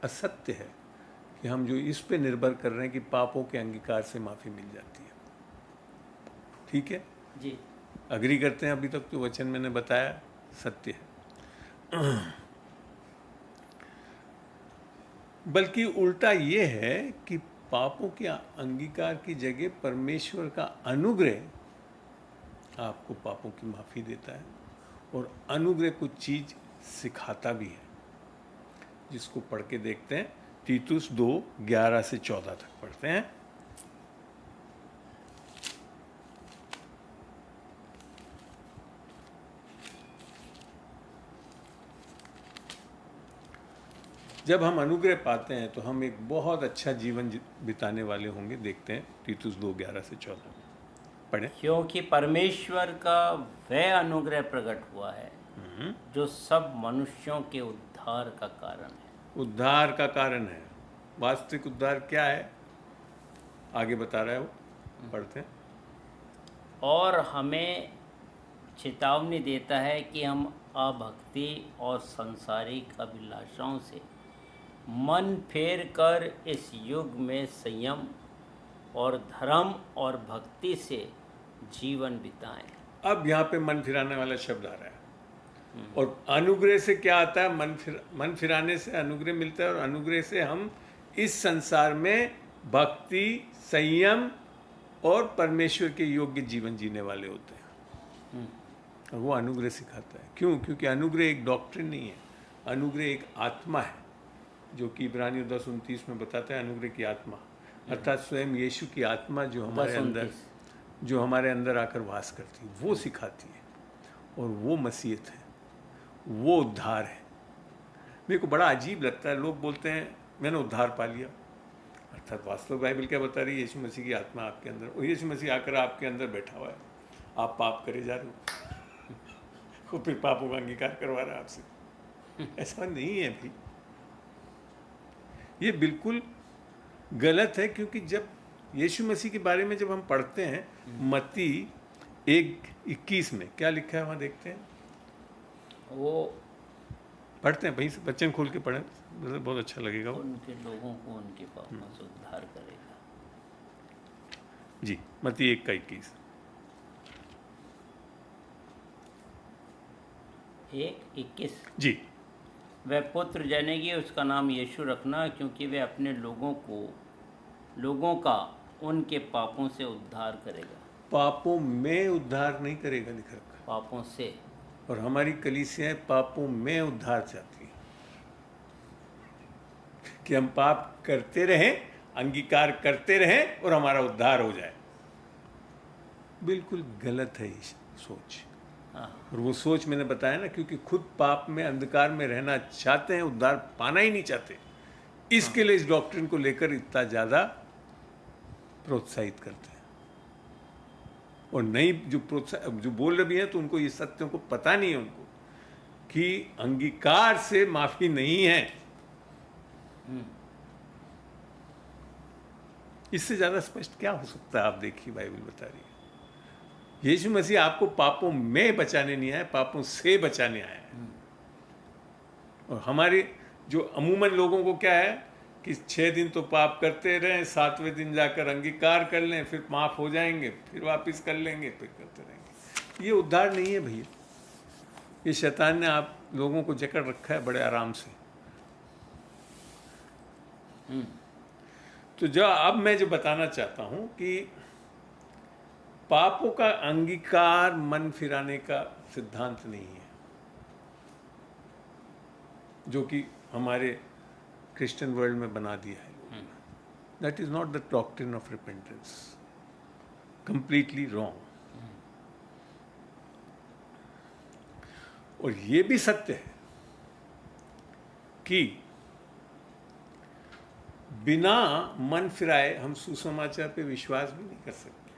असत्य है कि हम जो इस पे निर्भर कर रहे हैं कि पापों के अंगीकार से माफ़ी मिल जाती है। ठीक है जी, अग्री करते हैं? अभी तक जो वचन मैंने बताया सत्य है। बल्कि उल्टा ये है कि पापों के अंगीकार की जगह परमेश्वर का अनुग्रह आपको पापों की माफ़ी देता है, और अनुग्रह कुछ चीज़ सिखाता भी है, जिसको पढ़ के देखते हैं। तीतुस 2:11 से 14 तक पढ़ते हैं। जब हम अनुग्रह पाते हैं तो हम एक बहुत अच्छा जीवन बिताने वाले होंगे। देखते हैं तीतुस 2:11 से 14 में पढ़ें। क्योंकि परमेश्वर का वह अनुग्रह प्रकट हुआ है जो सब मनुष्यों के उद्धार का कारण है। उद्धार का कारण है। वास्तविक उद्धार क्या है आगे बता रहा है वो, पढ़ते हैं। और हमें चेतावनी देता है कि हम अभक्ति और सांसारिक अभिलाषाओं से मन फेर कर इस युग में संयम और धर्म और भक्ति से जीवन बिताएं। अब यहाँ पे मन फिराने वाला शब्द आ रहा है। और अनुग्रह से क्या आता है? मन फिराने से अनुग्रह मिलता है, और अनुग्रह से हम इस संसार में भक्ति, संयम और परमेश्वर के योग्य जीवन जीने वाले होते हैं। और वो अनुग्रह सिखाता है। क्यों? क्योंकि अनुग्रह एक डॉक्ट्रिन नहीं है, अनुग्रह एक आत्मा है, जो कि इब्रानियों 10:29 में बताता है। अनुग्रह की आत्मा अर्थात स्वयं यीशु की आत्मा जो हमारे अंदर आकर वास करती है, वो सिखाती है। और वो मसीहत है, वो उद्धार है। मेरे को बड़ा अजीब लगता है, लोग बोलते हैं मैंने उद्धार पा लिया, अर्थात वास्तव बाइबल क्या बता रही है? यीशु मसीह की आत्मा आपके अंदर, और यीशु मसीह आकर आपके अंदर बैठा हुआ है, आप पाप करे जा रहे हो, वो फिर पापों का अंगीकार करवा रहा है आपसे। ऐसा नहीं है भाई, ये बिल्कुल गलत है। क्योंकि जब यीशु मसीह के बारे में जब हम पढ़ते हैं, मत्ती 1:21 में क्या लिखा है वहाँ देखते हैं, वो पढ़ते हैं भाई, बच्चन खोल के पढ़ें, बहुत अच्छा लगेगा। उनके लोगों को उनके पापों से उद्धार करेगा। जी, मत्ती 1:21। 1:21 जी। वह पुत्र जनेगी, उसका नाम यीशु रखना, क्योंकि वह अपने लोगों का उनके पापों से उद्धार करेगा। पापों में उद्धार नहीं करेगा लिखा रखा, पापों से। और हमारी कलीसियाएं पापों में उद्धार चाहती हैं कि हम पाप करते रहें, अंगीकार करते रहें और हमारा उद्धार हो जाए। बिल्कुल गलत है ये सोच। और वो सोच मैंने बताया ना, क्योंकि खुद पाप में, अंधकार में रहना चाहते हैं, उद्धार पाना ही नहीं चाहते, इसके लिए इस डॉक्ट्रिन को लेकर इतना ज़्यादा प्रोत्साहित करते हैं। और नहीं जो बोल रहे भी हैं, तो उनको ये सत्यों को पता नहीं है उनको कि अंगीकार से माफी नहीं है। इससे ज़्यादा स्पष्ट क्या हो सकता है? आप देखिए, बाइबल बता रही है यीशु मसीह आपको पापों में बचाने नहीं आया, पापों से बचाने आया है। और हमारे जो अमूमन लोगों को क्या है कि 6 दिन तो पाप करते रहें, 7वें दिन जाकर अंगीकार कर लें, फिर माफ़ हो जाएंगे, फिर वापस कर लेंगे, फिर करते रहेंगे। ये उद्धार नहीं है भैया। ये शैतान ने लोगों को जकड़ रखा है बड़े आराम से। तो अब मैं जो बताना चाहता हूं कि पापों का अंगीकार मन फिराने का सिद्धांत नहीं है, जो कि हमारे क्रिश्चियन वर्ल्ड में बना दिया है लोगों ने। That is not the doctrine of repentance, completely wrong. और ये भी सत्य है कि बिना मन फिराए हम सुसमाचार पे विश्वास भी नहीं कर सकते।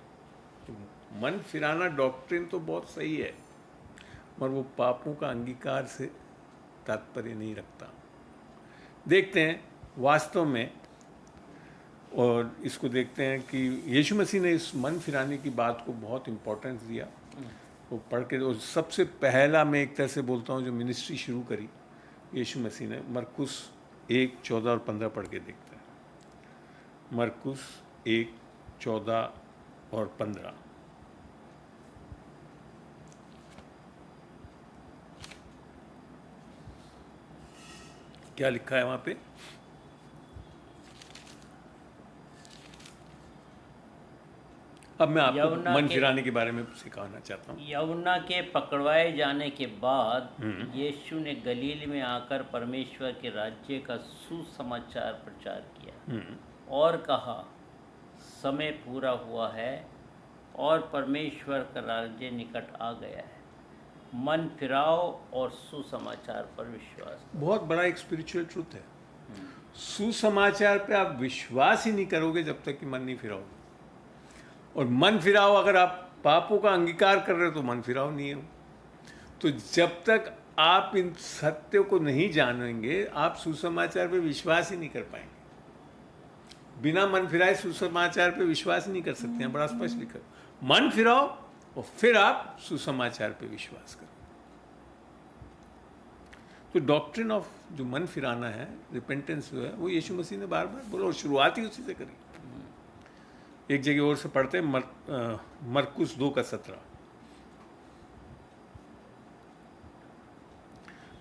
तो मन फिराना डॉक्ट्रिन तो बहुत सही है, मगर वो पापों का अंगीकार से तात्पर्य नहीं रखता। देखते हैं वास्तव में, और इसको देखते हैं कि यीशु मसीह ने इस मन फिराने की बात को बहुत इम्पोर्टेंस दिया। वो पढ़ के, और सबसे पहला मैं एक तरह से बोलता हूँ जो मिनिस्ट्री शुरू करी यीशु मसीह ने, मरकुस 1:14 और 15 पढ़ के देखते हैं। मरकुस 1:14 और 15। क्या लिखा है वहां पे? अब मैं आपको मन फिराने के बारे में सिखाना चाहता हूँ। यूहन्ना के पकड़वाए जाने के बाद यीशु ने गलील में आकर परमेश्वर के राज्य का सुसमाचार प्रचार किया और कहा, समय पूरा हुआ है और परमेश्वर का राज्य निकट आ गया है। मन फिराओ और सुसमाचार पर विश्वास करो। बहुत बड़ा एक स्पिरिचुअल ट्रूथ है। सुसमाचार पे आप विश्वास ही नहीं करोगे जब तक कि मन नहीं फिराओगे। और मन फिराओ, अगर आप पापों का अंगीकार कर रहे हो तो मन फिराओ नहीं है। तो जब तक आप इन सत्यों को नहीं जानेंगे, आप सुसमाचार पे विश्वास ही नहीं कर पाएंगे। बिना मन फिराए सुसमाचार पे विश्वास ही नहीं कर सकते हैं। बड़ा स्पष्ट लिखा, मन फिराओ और फिर आप सुसमाचार पे विश्वास करो। तो डॉक्ट्रिन ऑफ जो मन फिराना है, रिपेंटेंस जो है, वो यीशु मसीह ने बार बार बोला और शुरुआत ही उसी से करी। एक जगह और से पढ़ते हैं, मरकुस 2:17।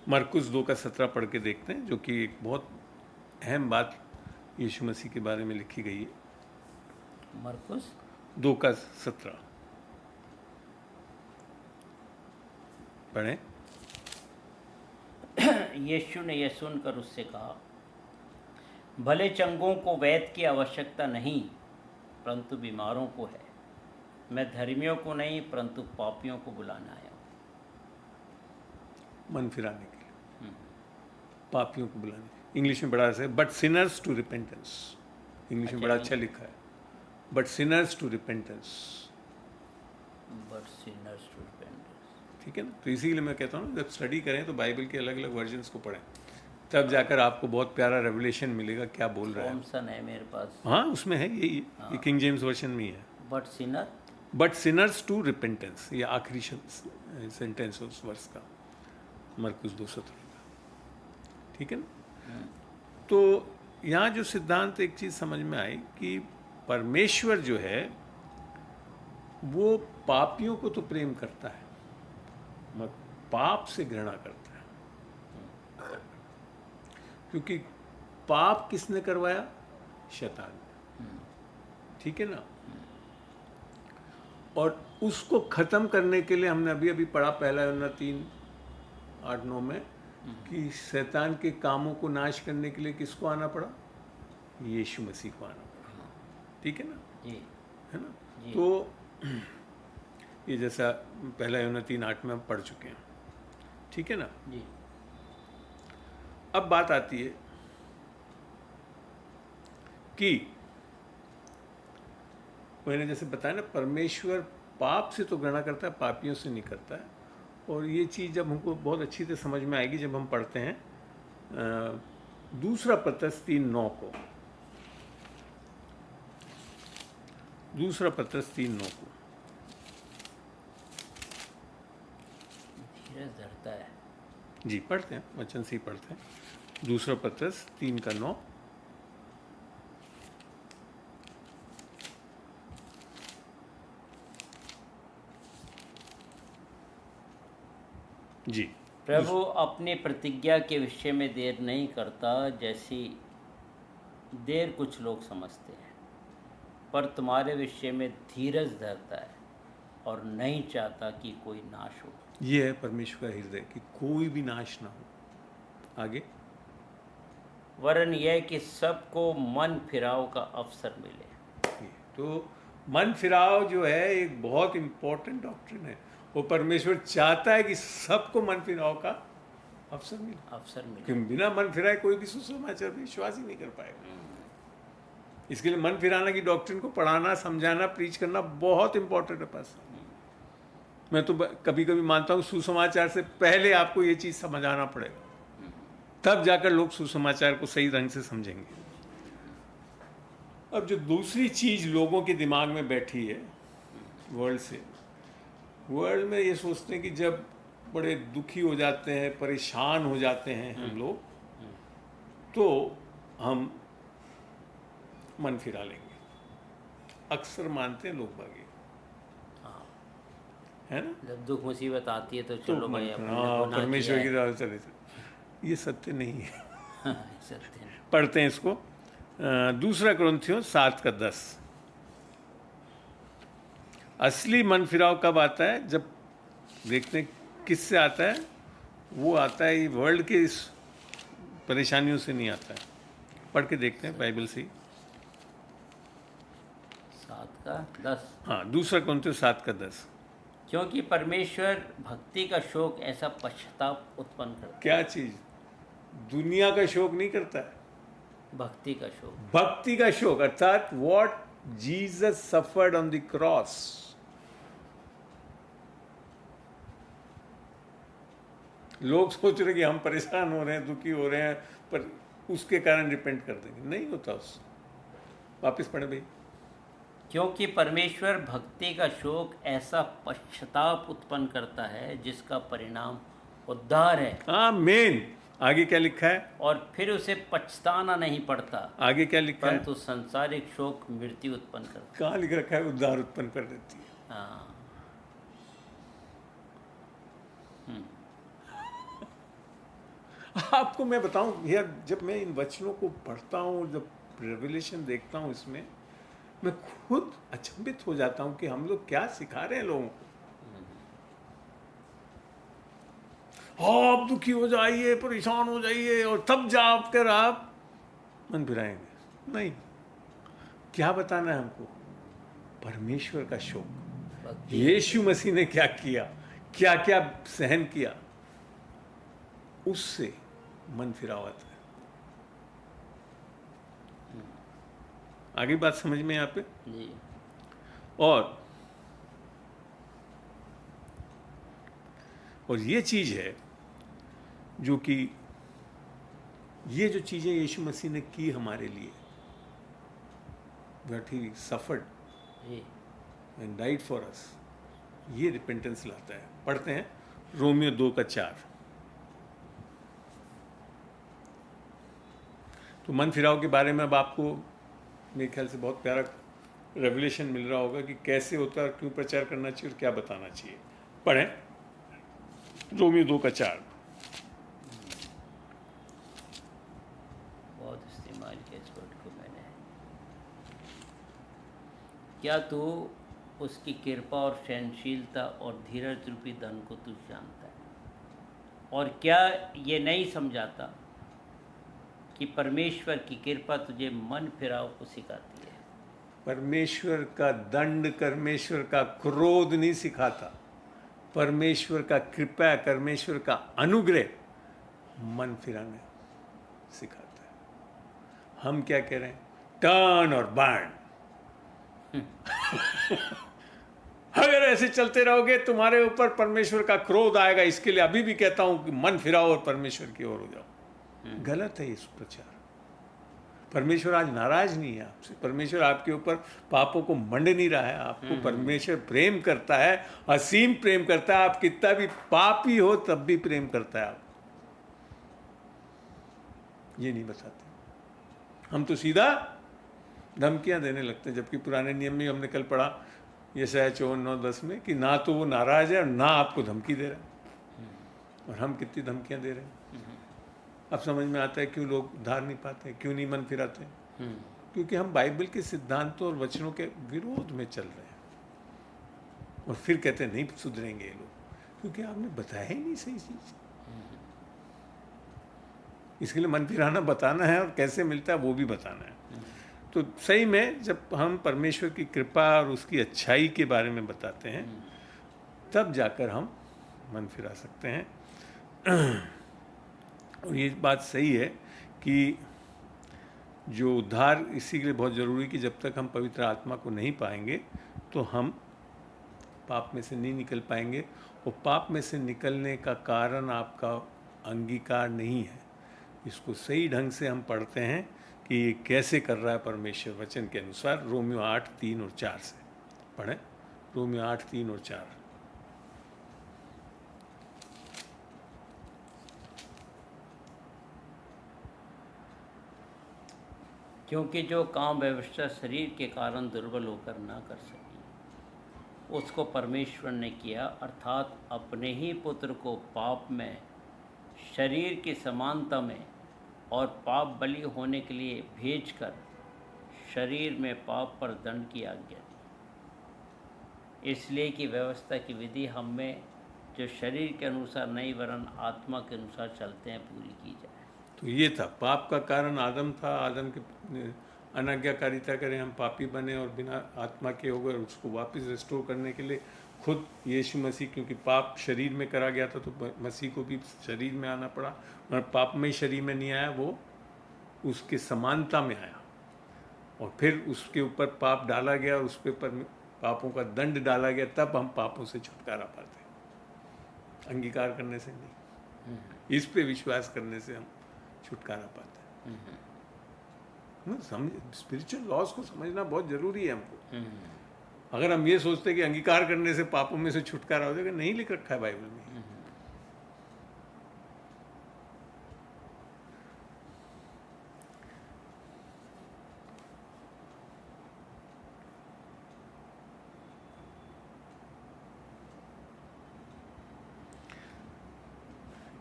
मरकुस 2:17 पढ़ के देखते हैं, जो कि एक बहुत अहम बात यीशु मसीह के बारे में लिखी गई है। मरकुस 2:17 पढ़ें। यीशु ने यह सुनकर उससे कहा, भले चंगों को वैद्य की आवश्यकता नहीं, परंतु बीमारों को है। मैं धर्मियों को नहीं परंतु पापियों को बुलाने आया हूँ। मन फिराने के लिए, पापियों को बुलाने। इंग्लिश में बड़ा है, but sinners to repentance. English में बड़ा अच्छा लिखा है, but sinners to repentance. But sinners to repentance, ठीक है ना। तो इसीलिए मैं कहता हूँ, जब स्टडी करें तो बाइबल के अलग अलग वर्जन्स को पढ़ें, तब जाकर आपको बहुत प्यारा रेवलेशन मिलेगा क्या बोल रहा है। थॉमसन है मेरे पास। हाँ, उसमें है यही, ये किंग जेम्स वर्जन में ही है। बट सिनर्स टू रिपेंटेंस, ये आखिरी सेंटेंस उस वर्ष का, मरकुस 2:17 का। ठीक है ना। तो यहाँ जो सिद्धांत एक चीज समझ में आई कि परमेश्वर जो है वो पापियों को तो प्रेम करता है, मगर पाप से घृणा करता है। क्योंकि पाप किसने करवाया? शैतान ने। ठीक है ना। और उसको खत्म करने के लिए हमने अभी अभी पढ़ा, पहला यूहन्ना 3:8-9 में, कि शैतान के कामों को नाश करने के लिए किसको आना पड़ा? यीशु मसीह को आना पड़ा। ठीक है ना जी। है ना। तो ये जैसा पहला यूहन्ना 3:8 में हम पढ़ चुके हैं। ठीक है ना जी। अब बात आती है कि मैंने जैसे बताया ना, परमेश्वर पाप से तो घृणा करता है, पापियों से नहीं करता है। और ये चीज़ जब हमको बहुत अच्छी से समझ में आएगी जब हम पढ़ते हैं दूसरा पत्रस 3:9 को। दूसरा पत्रस 3:9 को धीरज धरता है। जी, पढ़ते हैं, वचन से ही पढ़ते हैं। दूसरा पत्रस 3:9। जी, प्रभु अपनी प्रतिज्ञा के विषय में देर नहीं करता, जैसी देर कुछ लोग समझते हैं, पर तुम्हारे विषय में धीरज धरता है और नहीं चाहता कि कोई नाश हो। ये है परमेश्वर का हृदय कि कोई भी नाश ना हो। आगे, वरन यह कि सबको मन फिराव का अवसर मिले। तो मन फिराव जो है एक बहुत इंपॉर्टेंट डॉक्ट्रिन है। वो परमेश्वर चाहता है कि सबको मन फिराव का अवसर मिले। कि बिना मन फिराए कोई भी सुसमाचार पर विश्वास ही नहीं कर पाएगा। इसके लिए मन फिराना की डॉक्ट्रिन को पढ़ाना, समझाना, प्रीच करना बहुत इंपॉर्टेंट है पास। मैं तो कभी कभी मानता हूँ सुसमाचार से पहले आपको ये चीज़ समझाना पड़ेगा, तब जाकर लोग सुसमाचार को सही ढंग से समझेंगे। अब जो दूसरी चीज़ लोगों के दिमाग में बैठी है वर्ल्ड में ये सोचते हैं कि जब बड़े दुखी हो जाते हैं, परेशान हो जाते हैं हम लोग, तो हम मन फिरा लेंगे। अक्सर मानते हैं लोग बागी, है ना? जब दुख मुसीबत आती है तो चलो भाई परमेश्वर की राह चले। ये सत्य नहीं है। सत्य नहीं। पढ़ते हैं इसको, 2 कुरिन्थियों 7:10। असली मन फिराव कब आता है? जब देखते हैं किससे आता है। वो आता है वर्ल्ड के इस परेशानियों से नहीं आता है। पढ़ के देखते हैं बाइबल से। 7:10। हाँ, 2 कुरिन्थियों 7:10। क्योंकि परमेश्वर भक्ति का शोक ऐसा पश्चाताप उत्पन्न करता है। क्या चीज? दुनिया का शोक नहीं करता है, भक्ति का शोक। भक्ति का शोक, अर्थात what Jesus suffered on the cross. लोग सोच रहे कि हम परेशान हो रहे हैं, दुखी हो रहे हैं, पर उसके कारण रिपेंट कर देंगे, नहीं होता उससे। वापस पढ़े भाई। क्योंकि परमेश्वर भक्ति का शोक ऐसा पश्चाताप उत्पन्न करता है जिसका परिणाम उद्धार है। आमीन। आगे क्या लिखा है? और फिर उसे पछताना नहीं पड़ता। आगे क्या लिखा है? परंतु संसारिक शोक मृत्यु उत्पन्न करता है। कहाँ लिख रखा है? उद्धार उत्पन्न कर देती है। हाँ। आपको मैं बताऊं यार, जब मैं इन वचनों को पढ़ता हूँ, जब रेवलेशन देखता हूँ, इसमें मैं खुद अचंभित हो जाता हूँ कि हम लोग क्या सिखा रहे हैं लोगों को। आप दुखी हो जाइए, परेशान हो जाइए, और तब जाकर आप मन फिराएंगे। नहीं, क्या बताना है हमको? परमेश्वर का शोक, यीशु मसीह ने क्या किया, क्या क्या सहन किया, उससे मन फिराव आता है। आगे बात समझ में यहाँ पे जी। और ये चीज है जो कि ये जो चीजें यीशु मसीह ने की हमारे लिए, that he suffered and died for us, ये रिपेंटेंस लाता है। पढ़ते हैं रोमियो 2:4। तो मन फिराव के बारे में अब आपको मेरे ख्याल से बहुत प्यारा रेवलेशन मिल रहा होगा कि कैसे होता है, क्यों प्रचार करना चाहिए और क्या बताना चाहिए। पढ़ें रोमियो 2:4। बहुत इस्तेमाल किया इस वर्ड को मैंने। क्या तू उसकी कृपा और सहनशीलता और धीरज रूपी धन को तू जानता है, और क्या ये नहीं समझाता कि परमेश्वर की कृपा तुझे मन फिराव को सिखाती है। परमेश्वर का दंड, परमेश्वर का क्रोध नहीं सिखाता, परमेश्वर का कृपा, परमेश्वर का अनुग्रह मन फिराने सिखाता है। हम क्या कह रहे हैं? टर्न और बर्न। अगर ऐसे चलते रहोगे तुम्हारे ऊपर परमेश्वर का क्रोध आएगा। इसके लिए अभी भी कहता हूं कि मन फिराओ और परमेश्वर की ओर हो जाओ। गलत है ये प्रचार। परमेश्वर आज नाराज नहीं है आपसे। परमेश्वर आपके ऊपर पापों को मंड नहीं रहा है। आपको परमेश्वर प्रेम करता है, असीम प्रेम करता है। आप कितना भी पापी हो तब भी प्रेम करता है। आप ये नहीं बताते। हम तो सीधा धमकियां देने लगते हैं, जबकि पुराने नियम में हमने कल पढ़ा यशायाह 54:9-10 में कि ना तो वो नाराज है और ना आपको धमकी दे रहा है। और हम कितनी धमकियां दे रहे हैं। अब समझ में आता है क्यों लोग उद्धार नहीं पाते, क्यों नहीं मन फिराते, क्योंकि हम बाइबल के सिद्धांतों और वचनों के विरोध में चल रहे हैं। और फिर कहते हैं नहीं सुधरेंगे ये लोग, क्योंकि आपने बताया ही नहीं सही चीज। इसके लिए मन फिराना बताना है और कैसे मिलता है वो भी बताना है। तो सही में जब हम परमेश्वर की कृपा और उसकी अच्छाई के बारे में बताते हैं तब जाकर हम मन फिरा सकते हैं। और ये बात सही है कि जो उद्धार इसी के लिए बहुत ज़रूरी कि जब तक हम पवित्र आत्मा को नहीं पाएंगे तो हम पाप में से नहीं निकल पाएंगे। और पाप में से निकलने का कारण आपका अंगीकार नहीं है। इसको सही ढंग से हम पढ़ते हैं कि ये कैसे कर रहा है परमेश्वर वचन के अनुसार। रोमियो 8:3 और 4 से पढ़ें। रोमियो 8:3 और 4। क्योंकि जो काम व्यवस्था शरीर के कारण दुर्बल होकर ना कर सकी उसको परमेश्वर ने किया, अर्थात अपने ही पुत्र को पाप में शरीर की समानता में और पाप बलि होने के लिए भेजकर शरीर में पाप पर दंड की आज्ञा दी, इसलिए कि व्यवस्था की विधि हम में जो शरीर के अनुसार नहीं वरन आत्मा के अनुसार चलते हैं पूरी की जाए। तो ये था पाप का कारण आदम था। आदम के अनाज्ञाकारिता करें हम पापी बने और बिना आत्मा के हो गए। उसको वापस रिस्टोर करने के लिए खुद यीशु मसीह, क्योंकि पाप शरीर में करा गया था तो मसीह को भी शरीर में आना पड़ा। और पाप में शरीर में नहीं आया, वो उसके समानता में आया और फिर उसके ऊपर पाप डाला गया और उसके ऊपर पापों का दंड डाला गया। तब हम पापों से छुटकारा पाते, अंगीकार करने से नहीं, इस पे विश्वास करने से हम छुटकारा पाते हैं। समझ स्पिरिचुअल लॉस को समझना बहुत जरूरी है हमको। अगर हम ये सोचते हैं कि अंगीकार करने से पापों में से छुटकारा हो जाएगा, नहीं लिख रखा है बाइबल में।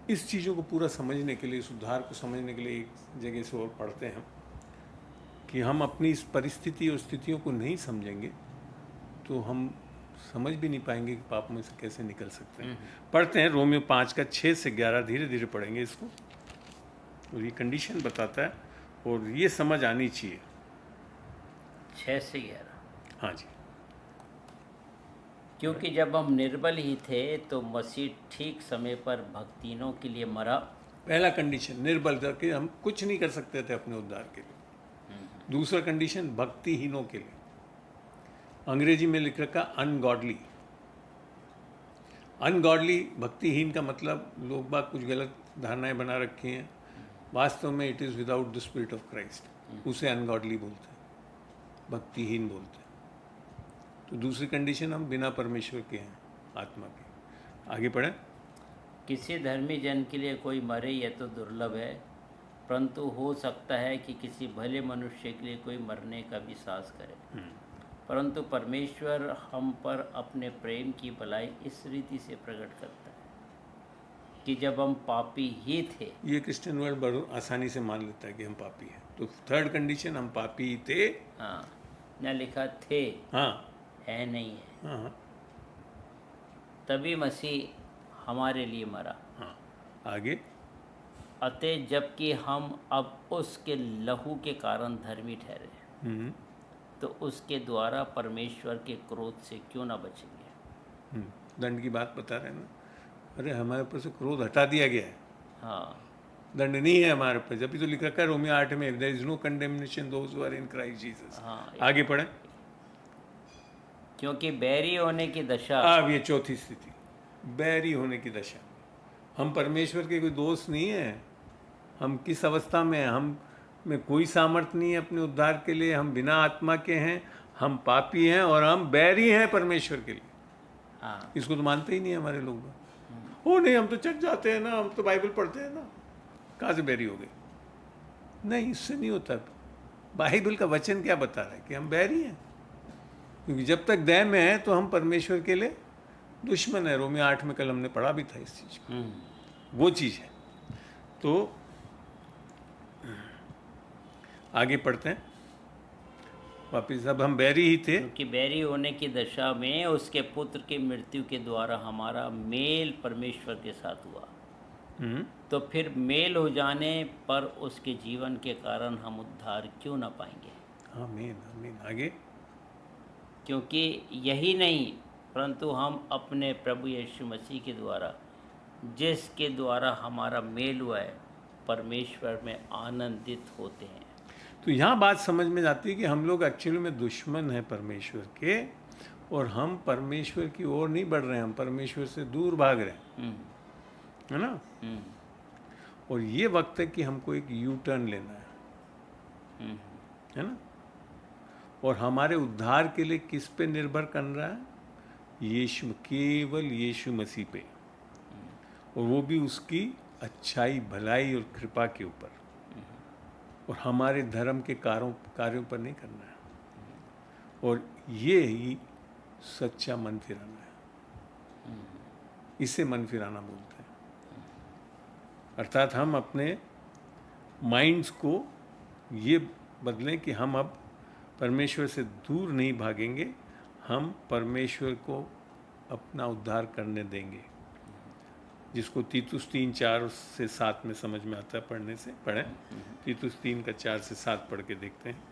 इस चीज़ों को पूरा समझने के लिए, इस उद्धार को समझने के लिए एक जगह से और पढ़ते हैं कि हम अपनी इस परिस्थिति और स्थितियों को नहीं समझेंगे तो हम समझ भी नहीं पाएंगे कि पाप में से कैसे निकल सकते हैं। पढ़ते हैं रोमियो 5:6-11, धीरे धीरे पढ़ेंगे इसको। और ये कंडीशन बताता है और ये समझ आनी चाहिए। 6 से 11। हाँ जी। क्योंकि जब हम निर्बल ही थे तो मसीह ठीक समय पर भक्तिनों के लिए मरा। पहला कंडीशन निर्बल था कि हम कुछ नहीं कर सकते थे अपने उद्धार के लिए। दूसरा कंडीशन भक्तिहीनों के लिए, अंग्रेजी में लिख रखा अनगॉडली। अनगॉडली, भक्तिहीन का मतलब लोग बाग कुछ गलत धारणाएं बना रखी हैं। वास्तव में it is without the spirit of Christ, उसे अनगॉडली बोलते हैं, भक्तिहीन बोलते हैं। तो दूसरी कंडीशन हम बिना परमेश्वर के हैं, आत्मा के। आगे पढ़ें। किसी धर्मी जन के लिए कोई मरे यह तो दुर्लभ है, परंतु हो सकता है कि किसी भले मनुष्य के लिए कोई मरने का भी साहस करे। परंतु परमेश्वर हम पर अपने प्रेम की भलाई इस रीति से प्रकट करता है कि जब हम पापी ही थे। ये क्रिश्चियन वर्ल्ड बड़ो आसानी से मान लेता है कि हम पापी हैं। तो थर्ड कंडीशन, हम पापी ही थे। हाँ, न लिखा थे, हाँ है नहीं है। हाँ, तभी मसीह हमारे लिए मरा। हाँ, आगे। अतः जबकि हम अब उसके लहू के कारण धर्मी ठहरे तो उसके द्वारा परमेश्वर के क्रोध से क्यों ना बचेंगे। दंड की बात बता रहे हैं ना। अरे हमारे ऊपर से क्रोध हटा दिया गया है। हाँ, दंड नहीं है हमारे ऊपर। जब भी तो लिख रखा है रोमियो 8 में, there is no condemnation those who are in Christ Jesus. हाँ, आगे पढ़ें। क्योंकि बैरी होने की दशा। अब ये चौथी स्थिति, बैरी होने की दशा। हम परमेश्वर के कोई दोस्त नहीं है। हम किस अवस्था में हैं? हम में कोई सामर्थ्य नहीं है अपने उद्धार के लिए। हम बिना आत्मा के हैं, हम पापी हैं और हम बैरी हैं परमेश्वर के लिए। हाँ, इसको तो मानते ही नहीं है हमारे लोग। ओ नहीं, हम तो चट जाते हैं ना, हम तो बाइबल पढ़ते हैं ना, कहाँ से बैरी हो गए? नहीं, इससे नहीं होता। बाइबल का वचन क्या बता रहा है कि हम बैरी हैं, क्योंकि जब तक देह में है तो हम परमेश्वर के लिए दुश्मन है। रोमियो 8 में कल हमने पढ़ा भी था इस चीज़ को। वो चीज़ है। तो आगे पढ़ते हैं वापिस। अब हम बैरी ही थे, क्योंकि बैरी होने की दशा में उसके पुत्र की मृत्यु के द्वारा हमारा मेल परमेश्वर के साथ हुआ, तो फिर मेल हो जाने पर उसके जीवन के कारण हम उद्धार क्यों ना पाएंगे। आमीन आमीन। आगे, क्योंकि यही नहीं परंतु हम अपने प्रभु यीशु मसीह के द्वारा, जिसके द्वारा हमारा मेल हुआ है, परमेश्वर में आनंदित होते हैं। तो यहाँ बात समझ में जाती है कि हम लोग एक्चुअली में दुश्मन हैं परमेश्वर के, और हम परमेश्वर की ओर नहीं बढ़ रहे हैं, हम परमेश्वर से दूर भाग रहे हैं, है ना। और ये वक्त है कि हमको एक यू टर्न लेना है ना। और हमारे उद्धार के लिए किस पे निर्भर कर रहा है? यीशु, केवल यीशु मसीह पे, और वो भी उसकी अच्छाई, भलाई और कृपा के ऊपर, और हमारे धर्म के कार्यों पर नहीं करना है। और ये ही सच्चा मन फिराना है, इसे मन फिराना बोलते हैं। अर्थात हम अपने माइंड्स को ये बदलें कि हम अब परमेश्वर से दूर नहीं भागेंगे, हम परमेश्वर को अपना उद्धार करने देंगे, जिसको तीतुस 3:4 से 7 में समझ में आता है पढ़ने से। पढ़ें तीतुस 3 का 4 से 7 पढ़ के देखते हैं।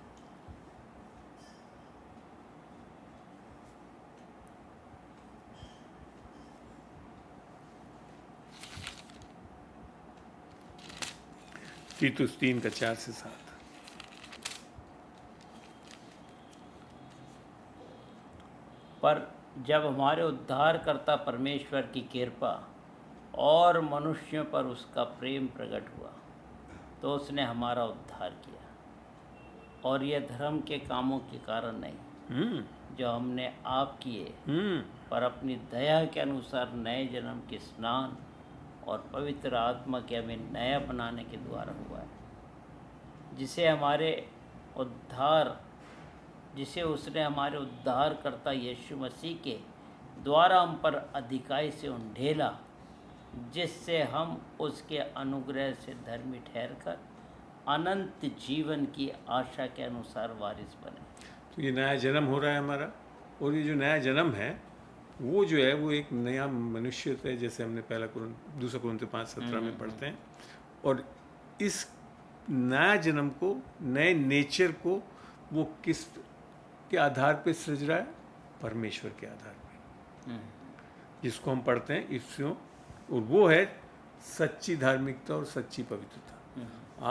तीतुस 3 का 4 से 7। पर जब हमारे उद्धारकर्ता परमेश्वर की कृपा और मनुष्यों पर उसका प्रेम प्रकट हुआ, तो उसने हमारा उद्धार किया, और यह धर्म के कामों के कारण नहीं जो हमने आप किए, पर अपनी दया के अनुसार नए जन्म के स्नान और पवित्र आत्मा के हमें नया बनाने के द्वारा हुआ है, जिसे उसने हमारे उद्धारकर्ता यीशु मसीह के द्वारा हम पर अधिकाई से उंडेला, जिससे हम उसके अनुग्रह से धर्मी ठहरकर अनंत जीवन की आशा के अनुसार वारिस बने। तो ये नया जन्म हो रहा है हमारा, और ये जो नया जन्म है वो जो है वो एक नया मनुष्य है, जैसे हमने दूसरा कुरिन्थियों 5:17 में पढ़ते हैं। और इस नया जन्म को, नए नेचर को, वो किस के आधार पे सृज रहा है? परमेश्वर के आधार पे, जिसको हम पढ़ते हैं इफ्सियों, और वो है सच्ची धार्मिकता और सच्ची पवित्रता।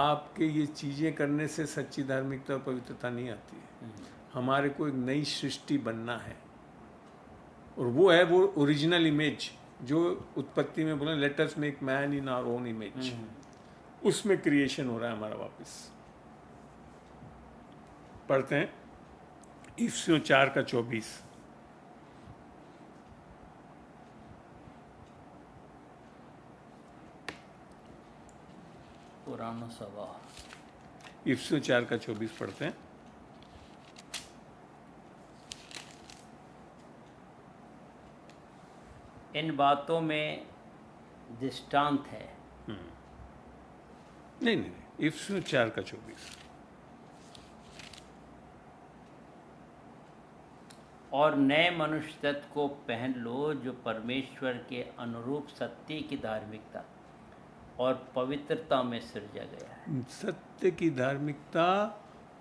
आपके ये चीज़ें करने से सच्ची धार्मिकता और पवित्रता नहीं आती है। हमारे को एक नई सृष्टि बनना है, और वो है वो ओरिजिनल इमेज जो उत्पत्ति में बोला, let us make man in our own image. उसमें क्रिएशन हो रहा है हमारा वापस। पढ़ते हैं इफ्सियों 4 का 24। पुराना सभा इफ्सियों 4 का 24 पढ़ते हैं। इन बातों में दृष्टांत है। नहीं, इफ्सियों 4 का 24। और नए मनुष्य तत्व को पहन लो, जो परमेश्वर के अनुरूप सत्य की धार्मिकता और पवित्रता में सृजा गया है। सत्य की धार्मिकता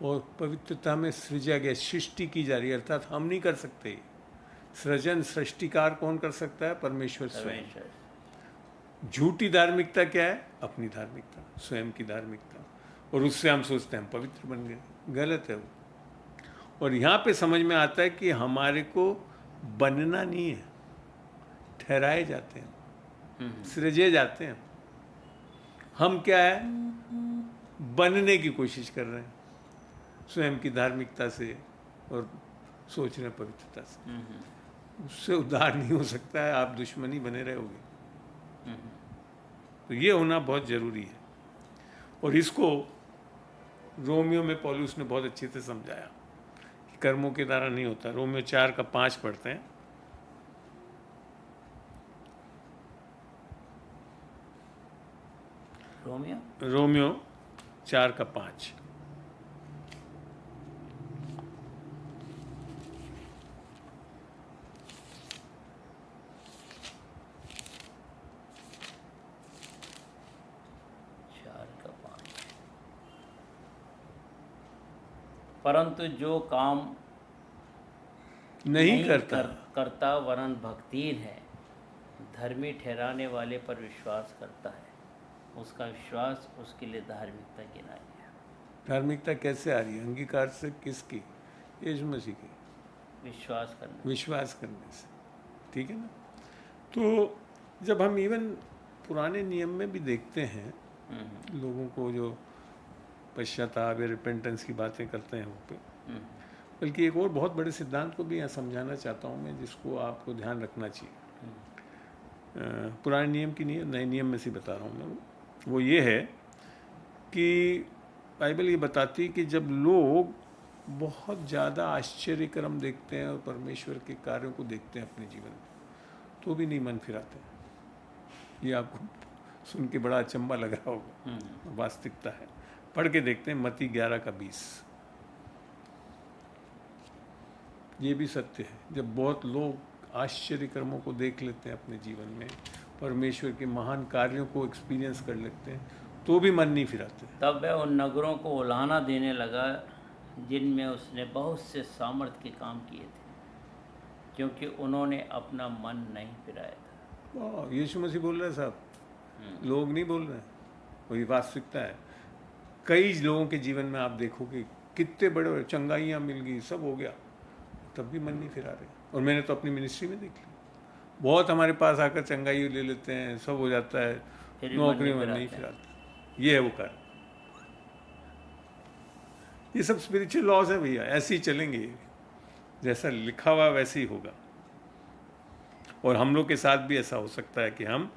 और पवित्रता में सृजा गया, सृष्टि की जा रही है, अर्थात हम नहीं कर सकते। सृजन, सृष्टिकार कौन कर सकता है? परमेश्वर स्वयं। झूठी धार्मिकता क्या है? अपनी धार्मिकता, स्वयं की धार्मिकता, और उससे हम सोचते हैं हम पवित्र बन गए। गलत है वो। और यहाँ पे समझ में आता है कि हमारे को बनना नहीं है, ठहराए जाते हैं, सृजे जाते हैं। हम क्या है? बनने की कोशिश कर रहे हैं स्वयं की धार्मिकता से, और सोच रहे हैं पवित्रता से। उससे उद्धार नहीं हो सकता है, आप दुश्मनी बने रहोगे। तो ये होना बहुत जरूरी है, और इसको रोमियो में पौलुस ने बहुत अच्छे से समझाया कि कर्मों के द्वारा नहीं होता। रोमियो 4 का 5 पढ़ते हैं। रोमियो 4:5। परंतु जो काम नहीं करता वरन भक्तिहीन है, धर्मी ठहराने वाले पर विश्वास करता है, उसका विश्वास उसके लिए धार्मिकता गिनाई है। धार्मिकता कैसे आ रही है? अंगीकार से। किसकी? यीशु मसीह की। विश्वास करने से। ठीक है ना? तो जब हम इवन पुराने नियम में भी देखते हैं लोगों को जो पश्चाताप या रिपेंटेंस की बातें करते हैं वहाँ पे, बल्कि एक और बहुत बड़े सिद्धांत को भी यहाँ समझाना चाहता हूँ मैं, जिसको आपको ध्यान रखना चाहिए। पुराने नियम की नहीं, नए नियम में से बता रहा हूँ मैं। वो ये है कि बाइबल ये बताती है कि जब लोग बहुत ज़्यादा आश्चर्यक्रम देखते हैं और परमेश्वर के कार्यों को देखते हैं अपने जीवन में, तो भी नहीं मन फिराते। ये आपको सुन के बड़ा अचंभा लग रहा होगा, वास्तविकता है। पढ़ के देखते हैं मत्ती 11:20। ये भी सत्य है। जब बहुत लोग आश्चर्य कर्मों को देख लेते हैं अपने जीवन में, परमेश्वर के महान कार्यों को एक्सपीरियंस कर लेते हैं, तो भी मन नहीं फिराते। तब वह उन नगरों को उलाहना देने लगा जिनमें उसने बहुत से सामर्थ्य के काम किए थे, क्योंकि उन्होंने अपना मन नहीं फिराया था। यीशु मसीह बोल रहे हैं साहब, लोग नहीं बोल रहे हैं, वही वास्तविकता है। कई लोगों के जीवन में आप देखोगे कितने बड़े चंगाइयाँ मिल गई, सब हो गया, तब भी मन नहीं फिरा रहे। और मैंने तो अपनी मिनिस्ट्री में देख लिया, बहुत हमारे पास आकर चंगाई ले लेते हैं, सब हो जाता है, नौकरी में नहीं फिराते। ये है वो कारण। ये सब स्पिरिचुअल लॉज है भैया, ऐसे ही चलेंगे, जैसा लिखा हुआ वैसे ही होगा। और हम लोग के साथ भी ऐसा हो सकता है कि हम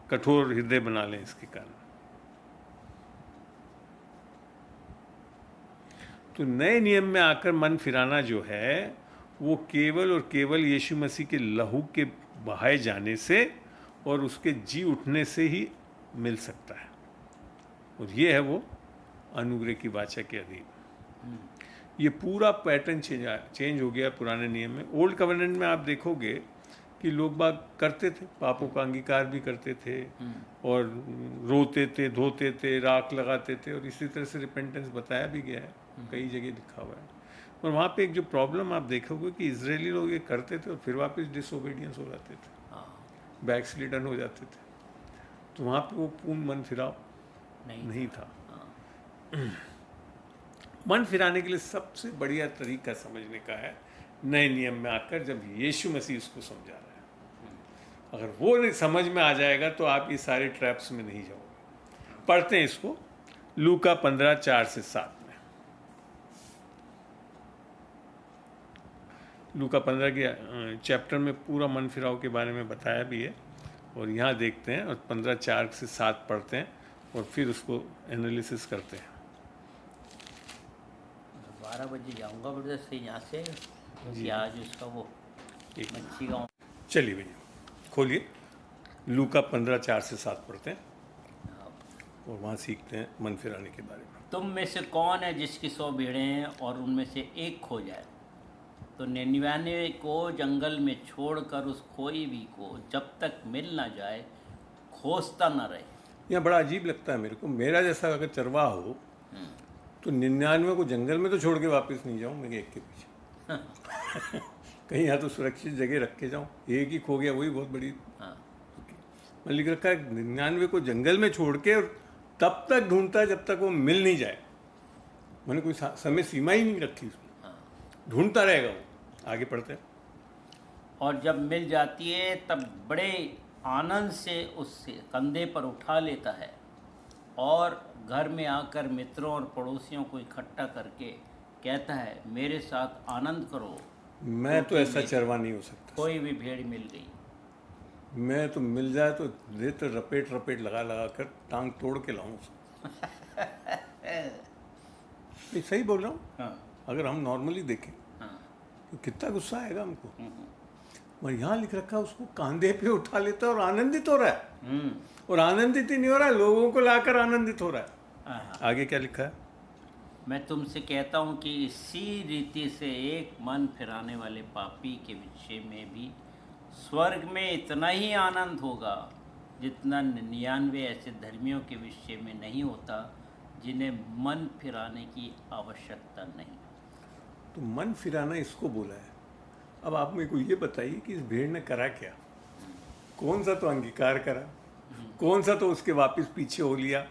कठोर हृदय बना लें इसके कारण। तो नए नियम में आकर मन फिराना जो है, वो केवल और केवल यीशु मसीह के लहू के बहाए जाने से और उसके जी उठने से ही मिल सकता है। और ये है वो अनुग्रह की वाचा के अधीन। ये पूरा पैटर्न चेंज हो गया पुराने नियम में। ओल्ड कवेनेंट में आप देखोगे कि लोग बाग करते थे, पापों का अंगीकार भी करते थे और रोते थे, धोते थे, राख लगाते थे, और इसी तरह से रिपेंटेंस बताया भी गया है, कई जगह लिखा हुआ है। और वहाँ पे एक जो प्रॉब्लम आप देखोगे कि इजरायली लोग ये करते थे और फिर वापस डिसोबीडियंस हो जाते थे, बैकस्लिडन हो जाते थे। तो वहाँ पे वो पूर्ण मन फिराव नहीं था। मन फिराने के लिए सबसे बढ़िया तरीका समझने का है नए नियम में आकर, जब यीशु मसीह उसको समझा रहा है। अगर वो समझ में आ जाएगा तो आप ये सारे ट्रैप्स में नहीं जाओगे। पढ़ते हैं इसको लूका 15:4-7 में। लूका 15 के चैप्टर में पूरा मन फिराव के बारे में बताया भी है, और यहाँ देखते हैं और 15:4-7 पढ़ते हैं और फिर उसको एनालिसिस करते हैं। 12 बजे जाऊँगा बड़े से यहाँ से, क्योंकि आज उसका वो मच्छी गाँव। चलिए भैया खोलिए, लूका 15:4-7 पढ़ते हैं और वहाँ सीखते हैं मन फिराने के बारे में। तुम में से कौन है जिसकी 100 भेड़ें हैं और उनमें से एक खो जाए, तो 99 को जंगल में छोड़कर उस खोई हुई को जब तक मिल ना जाए खोजता ना रहे। यह बड़ा अजीब लगता है मेरे को। मेरा जैसा अगर चरवाहा हो तो 99 को जंगल में तो छोड़ के वापस नहीं जाऊँ मैं एक के पीछे। कहीं यहाँ तो सुरक्षित जगह रख के जाऊँ, एक ही खो गया वही बहुत बड़ी। मैं लिख रखा है 99 को जंगल में छोड़ के और तब तक ढूंढता है जब तक वो मिल नहीं जाए। मैंने कोई समय सीमा ही नहीं रखी उसमें, ढूंढता रहेगा वो। आगे पढ़ते हैं। और जब मिल जाती है तब बड़े आनंद से उससे कंधे पर उठा लेता है और घर में आकर मित्रों और पड़ोसियों को इकट्ठा करके कहता है, मेरे साथ आनंद करो, मैं तो ऐसा चरवा नहीं हो सकता। कोई भी भेड़ मिल गई। मैं तो मिल जाए तो रेत रपेट रपेट लगा लगा कर टांग तोड़ के लाऊं उसको। सही बोल रहा हूँ। अगर हम नॉर्मली देखें तो कितना गुस्सा आएगा हमको। और यहाँ लिख रखा है उसको कंधे पे उठा लेता है और आनंदित हो रहा है। और आनंदित ही नहीं हो रहा है, लोगों को लाकर आनंदित हो रहा है। आगे क्या लिखा है? मैं तुमसे कहता हूँ कि इसी रीति से एक मन फिराने वाले पापी के विषय में भी स्वर्ग में इतना ही आनंद होगा जितना 99 ऐसे धर्मियों के विषय में नहीं होता जिन्हें मन फिराने की आवश्यकता नहीं। तो मन फिराना इसको बोला है। अब आप मेरे को ये बताइए कि इस भेड़ ने करा क्या? कौन सा तो अंगीकार करा, कौन सा तो उसके वापस पीछे हो लिया,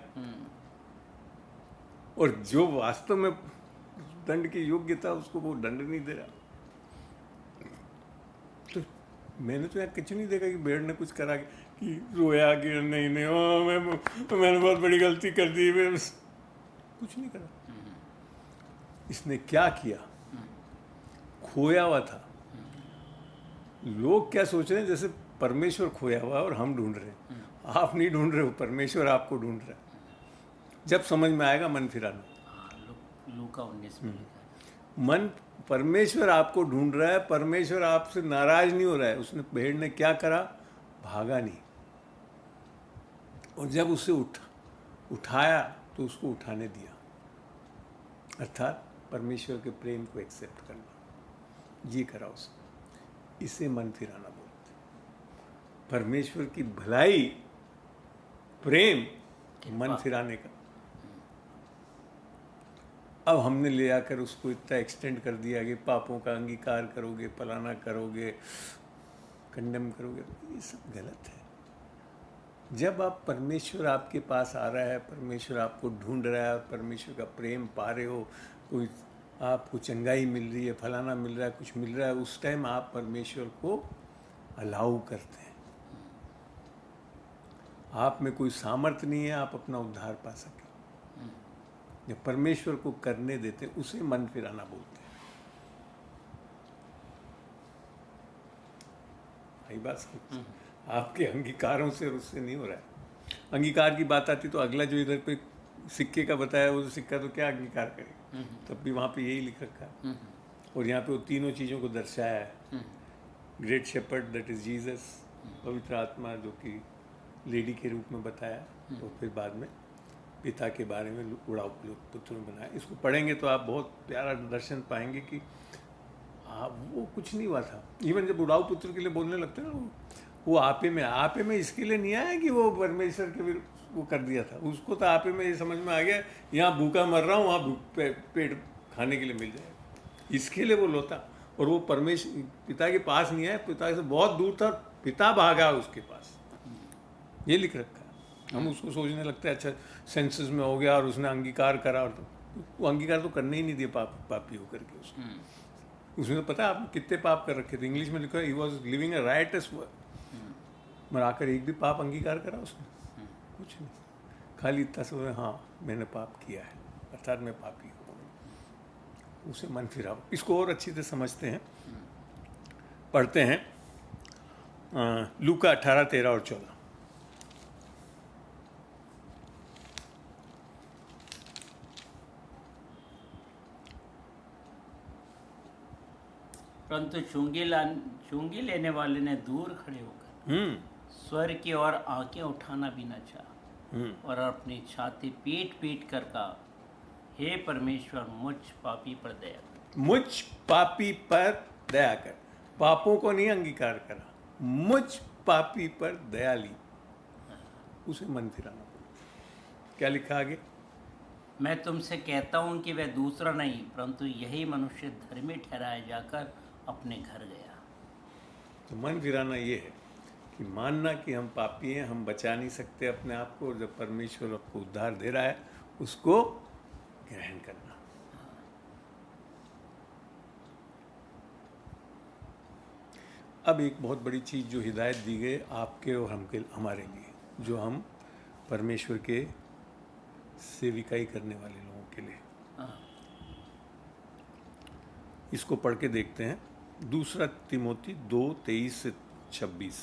और जो वास्तव में दंड की योग्य था उसको वो दंड नहीं दे रहा। तो मैंने तो यार कुछ नहीं देखा कि भेड़ ने कुछ करा कि रोया कि नहीं मैंने बहुत बड़ी गलती कर दी, कुछ नहीं करा। इसने क्या किया? खोया हुआ था। लोग क्या सोच रहे हैं जैसे परमेश्वर खोया हुआ और हम ढूंढ रहे हैं। आप नहीं ढूंढ रहे हो, परमेश्वर आपको ढूंढ रहा है। जब समझ में आएगा मन फिराना। लूका 19 में मन, परमेश्वर आपको ढूंढ रहा है, परमेश्वर आपसे नाराज नहीं हो रहा है। उसने भेड़ ने क्या करा? भागा नहीं, और जब उसे उठाया तो उसको उठाने दिया, अर्थात परमेश्वर के प्रेम को एक्सेप्ट करना, ये करा उसने। इसे मन फिराना बोलते हैं। परमेश्वर की भलाई, प्रेम, मन फिराने का। अब हमने ले आकर उसको इतना एक्सटेंड कर दिया कि पापों का अंगीकार करोगे, फलाना करोगे, कंडेम करोगे। ये सब गलत है। जब आप परमेश्वर आपके पास आ रहा है, परमेश्वर आपको ढूंढ रहा है, परमेश्वर का प्रेम पा रहे हो, कोई आपको चंगाई मिल रही है, फलाना मिल रहा है, कुछ मिल रहा है, उस टाइम आप परमेश्वर को अलाउ करते हैं। आप में कोई सामर्थ्य नहीं है आप अपना उद्धार पा सके। जब परमेश्वर को करने देते हैं, उसे मन फिराना बोलते हैं। यही बात समझ। आपके अंगीकारों से और उससे नहीं हो रहा है। अंगीकार की बात आती तो अगला जो इधर पे सिक्के का बताया, वो सिक्का तो क्या अंगीकार करे, तब भी वहाँ पे यही लिख रखा है। और यहाँ पे वो तीनों चीज़ों को दर्शाया है। Great shepherd that is Jesus, पवित्र आत्मा जो कि लेडी के रूप में बताया, तो फिर बाद में पिता के बारे में उड़ाऊ पुत्र में बनाया। इसको पढ़ेंगे तो आप बहुत प्यारा दर्शन पाएंगे कि वो कुछ नहीं हुआ था। इवन जब उड़ाऊ पुत्र के लिए बोलने लगते हैं ना, वो आपे में इसके लिए नहीं आया कि वो परमेश्वर के वो कर दिया था। उसको तो आपे में ये समझ में आ गया, यहाँ भूखा मर रहा हूँ, वहाँ पेट खाने के लिए मिल जाएगा, इसके लिए वो लोता। और वो परमेश्वर पिता के पास नहीं आया, पिता से बहुत दूर था, पिता भागा उसके पास, ये लिख रखा है। हम उसको सोचने लगते हैं अच्छा सेंसस में हो गया और उसने अंगीकार करा, और तो वो अंगीकार तो करने ही नहीं दिया पापी होकर के उसको। उसने तो पता है आप कितने पाप कर रखे थे। इंग्लिश में लिखा है he was living a rights work. मगर आकर एक भी पाप अंगीकार करा उसने? कुछ नहीं, खाली इतना समझ, हाँ मैंने पाप किया है, अर्थात मैं पापी हूँ। उसे मन फिराओ। इसको और अच्छी तरह समझते हैं, पढ़ते हैं लूका 18, 13 और 14। परंतु चुंगी लेने वाले ने दूर खड़े होकर स्वर की ओर आंखें उठाना भी न चाहा और अपनी छाती पीट कर कहा, हे परमेश्वर मुझ पापी पर दया कर। मुझ पापी पर दया कर। पापों को नहीं अंगीकार करा, मुझ पापी पर दया ली, उसे मन फिराना। क्या लिखा आगे? मैं तुमसे कहता हूँ कि वह दूसरा नहीं परंतु यही मनुष्य धर्मी ठहराया जाकर अपने घर गया। तो मन फिराना ये है कि मानना कि हम पापी हैं, हम बचा नहीं सकते अपने आप को, और जब परमेश्वर आपको उद्धार दे रहा है उसको ग्रहण करना। अब एक बहुत बड़ी चीज़ जो हिदायत दी गई आपके और हमारे लिए, जो हम परमेश्वर के सेविकाई करने वाले लोगों के लिए, इसको पढ़ के देखते हैं। 2 तिमोथी 2:23 से 26।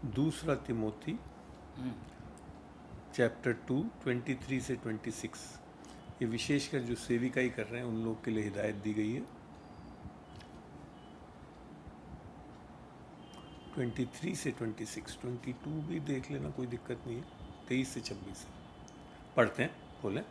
2 तिमोथी चैप्टर 2 23 से 26। ये विशेषकर जो सेविकाई कर रहे हैं उन लोग के लिए हिदायत दी गई है। 23 से 26, 22 भी देख लेना, कोई दिक्कत नहीं है। 23 से 26 पढ़ते हैं, बोलें।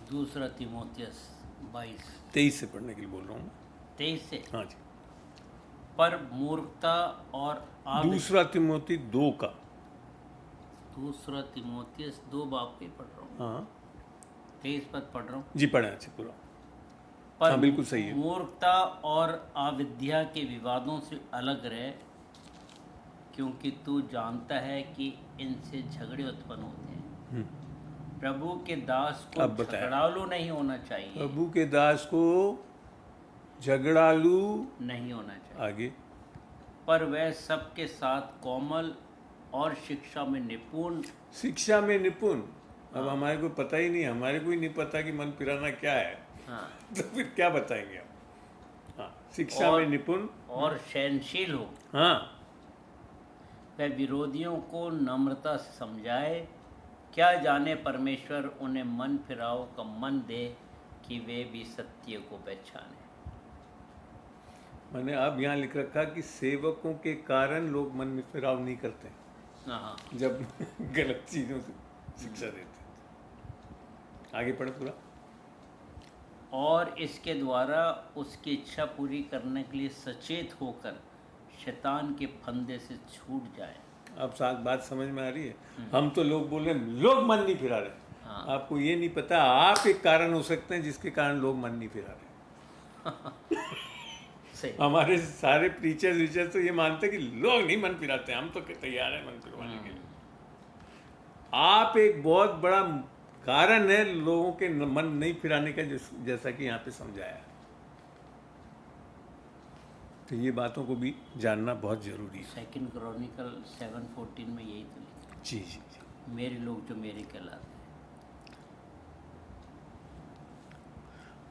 दूसरा तीमुथियुस 22। 23 से पढ़ने के लिए बोल रहा हूँ। 23 से। हाँ जी। पर मूर्खता और दूसरा तीमुथी 2 का। दूसरा तीमुथियुस 2 बाब के पढ़ रहा हूँ। हाँ 23 पद पढ़ रहा हूँ। जी, पढ़ें अच्छे पूरा। पर हाँ बिल्कुल सही है। मूर्खता और अविद्या के विवादों से अलग रहे, क्योंकि तू जानता है कि इनसे झगड़े उत्पन्न होते हैं। प्रभु के दास को झगड़ालू नहीं होना चाहिए। प्रभु के दास को झगड़ालू नहीं होना चाहिए। आगे। पर वह सबके साथ कोमल और शिक्षा में निपुण। शिक्षा में निपुण। अब हमारे को पता ही नहीं, हमारे को ही नहीं पता कि मन फिराना क्या है। हाँ। तो फिर क्या बताएंगे हम। हाँ, शिक्षा में निपुण और सहनशील हो। हाँ। वह विरोधियों को नम्रता से समझाए। क्या जाने परमेश्वर उन्हें मन फिराव का मन दे कि वे भी सत्य को पहचाने। मैंने अब यहाँ लिख रखा कि सेवकों के कारण लोग मन में फिराव नहीं करते हाँ। जब गलत चीजों से शिक्षा देते। आगे पढ़े पूरा। और इसके द्वारा उसकी इच्छा पूरी करने के लिए सचेत होकर शैतान के फंदे से छूट जाए। अब साथ बात समझ में आ रही है। हम तो लोग बोल रहे हैं लोग मन नहीं फिरा रहे। हाँ। आपको ये नहीं पता आप एक कारण हो सकते हैं जिसके कारण लोग मन नहीं फिरा रहे। सही। हमारे सारे प्रीचर्स वीचर्स तो ये मानते हैं कि लोग नहीं मन फिराते, हम तो तैयार हैं मन फिरवाने के लिए। आप एक बहुत बड़ा कारण है लोगों के मन नहीं फिराने का, जैसा कि यहाँ पे समझाया। तो ये बातों को भी जानना बहुत जरूरी है। 2 क्रॉनिकल 7:14 में यही तो लिखा। जी जी जी। मेरे लोग जो मेरे कहलाते हैं।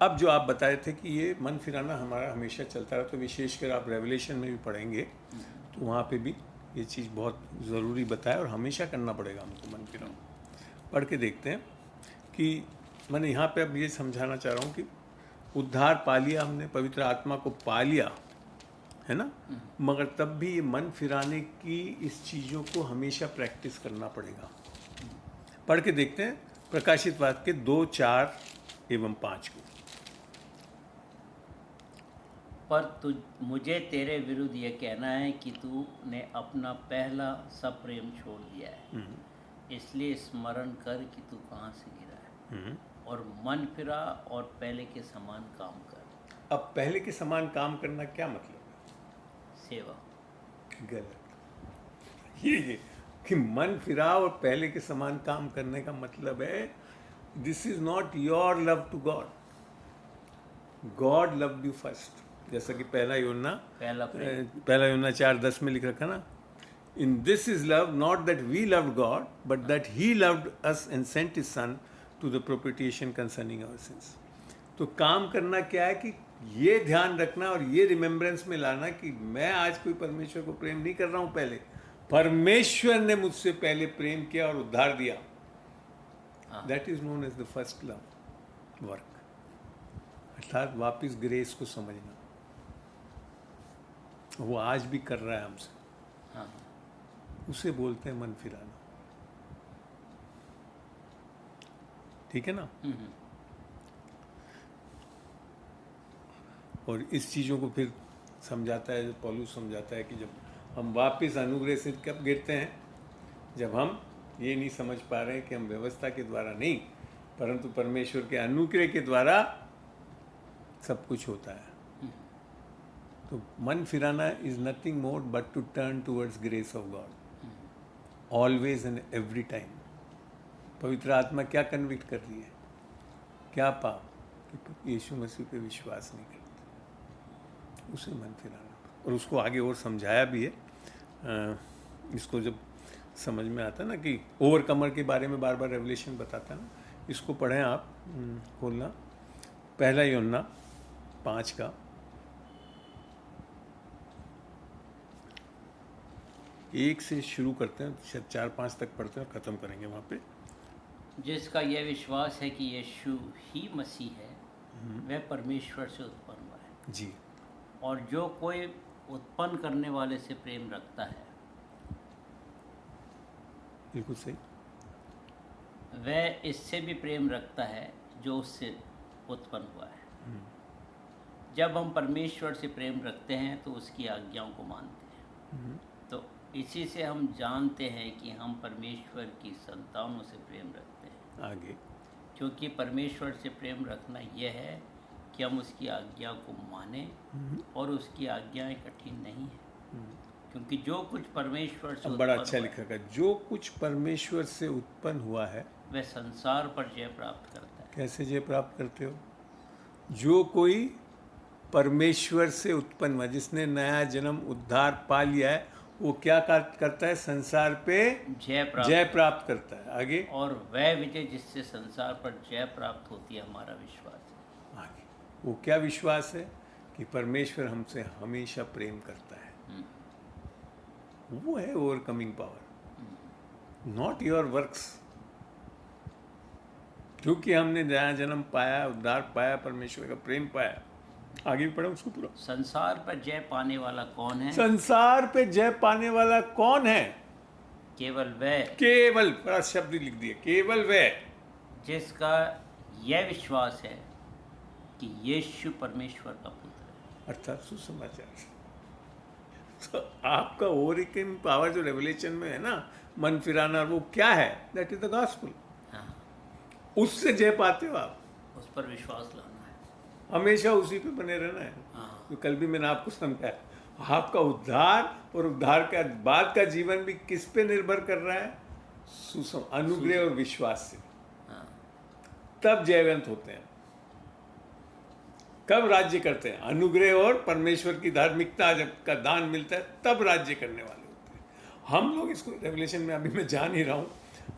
अब जो आप बताए थे कि ये मन फिराना हमारा हमेशा चलता रहा, तो विशेषकर आप रेवलेशन में भी पढ़ेंगे तो वहाँ पे भी ये चीज़ बहुत ज़रूरी बताया और हमेशा करना पड़ेगा हमको मन फिराना। पढ़ के देखते हैं कि मैंने यहाँ पे अब ये समझाना चाह रहा हूँ कि उद्धार पा लिया हमने, पवित्र आत्मा को पा लिया है ना, मगर तब भी ये मन फिराने की इस चीज़ों को हमेशा प्रैक्टिस करना पड़ेगा। पढ़ के देखते हैं प्रकाशित वाक्य 2, 4 एवं 5 को। पर मुझे तेरे विरुद्ध यह कहना है कि तूने अपना पहला सब प्रेम छोड़ दिया है। इसलिए स्मरण कर कि तू कहाँ से गिरा है और मन फिरा और पहले के समान काम कर। अब पहले के समान काम करना क्या मतलब है? सेवा। गलत। ये कि मन फिरा और पहले के समान काम करने का मतलब है this is not your love to God, God loved you first. जैसा कि पहला यूहन्ना 4:10 में लिख रखा ना, in this is love not that we loved God but that he loved us and sent his son to the propitiation concerning our sins. तो काम करना क्या है कि ये ध्यान रखना और ये रिमेम्बरेंस में लाना कि मैं आज कोई परमेश्वर को प्रेम नहीं कर रहा हूं, पहले परमेश्वर ने मुझसे पहले प्रेम किया और उद्धार दिया। That is known as the first love work. अर्थात वापिस ग्रेस को समझना, वो आज भी कर रहा है हमसे। उसे बोलते हैं मन फिराना। ठीक है ना। और इस चीज़ों को फिर समझाता है, पौलुस समझाता है कि जब हम वापस अनुग्रह से कब गिरते हैं, जब हम ये नहीं समझ पा रहे हैं कि हम व्यवस्था के द्वारा नहीं परंतु परमेश्वर के अनुग्रह के द्वारा सब कुछ होता है। तो मन फिराना is nothing more but to turn towards grace of God always and every time. पवित्र आत्मा क्या कन्विक्ट कर रही है, क्या पाप कि यीशु मसीह पे विश्वास नहीं करते, उसे मन फिराना। और उसको आगे और समझाया भी है। इसको जब समझ में आता है ना कि ओवरकमर के बारे में बार बार रेवलेशन बताता है ना, इसको पढ़ें आप, खोलना पहला यूहन्ना 5 का 1 से शुरू करते हैं, शायद 4-5 तक पढ़ते हैं और ख़त्म करेंगे वहाँ पे। जिसका यह विश्वास है कि यीशु ही मसीह है, वह परमेश्वर से उत्पन्न हुआ है जी। और जो कोई उत्पन्न करने वाले से प्रेम रखता है, बिल्कुल सही। वह इससे भी प्रेम रखता है जो उससे उत्पन्न हुआ है। जब हम परमेश्वर से प्रेम रखते हैं तो उसकी आज्ञाओं को मानते हैं। तो इसी से हम जानते हैं कि हम परमेश्वर की संतानों से प्रेम रखते हैं। आगे क्योंकि परमेश्वर से प्रेम रखना यह है कि हम उसकी आज्ञा को माने और उसकी आज्ञाएं कठिन नहीं है। क्योंकि जो कुछ परमेश्वर से बड़ा अच्छा लिखा है, जो कुछ परमेश्वर से उत्पन्न हुआ है वह संसार पर जय प्राप्त करता है। कैसे जय प्राप्त करते हो? जो कोई परमेश्वर से उत्पन्न हुआ, जिसने नया जन्म उद्धार पा लिया है, वो क्या करता है? संसार पे जय प्राप्त करता है। आगे और वह विजय जिससे संसार पर जय प्राप्त होती है हमारा विश्वास है। आगे वो क्या विश्वास है? कि परमेश्वर हमसे हमेशा प्रेम करता है। वो है overcoming power, not your works. क्योंकि हमने नया जन्म पाया, उद्धार पाया, परमेश्वर का प्रेम पाया। आगे भी पढ़ो उसको पूरा। संसार पर जय पाने वाला कौन है? संसार पे जय पाने वाला कौन है? केवल वह, केवल, बड़ा शब्द लिख दिया, केवल वह जिसका यह विश्वास है कि यीशु परमेश्वर का पुत्र है। अर्थात सुसमाचार। तो आपका ओवरकमिंग पावर जो रेवलेशन में है ना, मन फिराना, वो क्या है? That is the gospel. उससे जय पाते हो आप। उस पर विश्वास लाना है, हमेशा उसी पे बने रहना है। तो कल भी मैंने आपको समझाया, आपका उद्धार और उद्धार के बाद का जीवन भी किस पे निर्भर कर रहा है? अनुग्रह और विश्वास से। तब जयवंत होते हैं। कब राज्य करते हैं? अनुग्रह और परमेश्वर की धार्मिकता जब का दान मिलता है, तब राज्य करने वाले होते हैं। हम लोग इसको रेवलेशन में, अभी मैं जान ही रहा हूँ,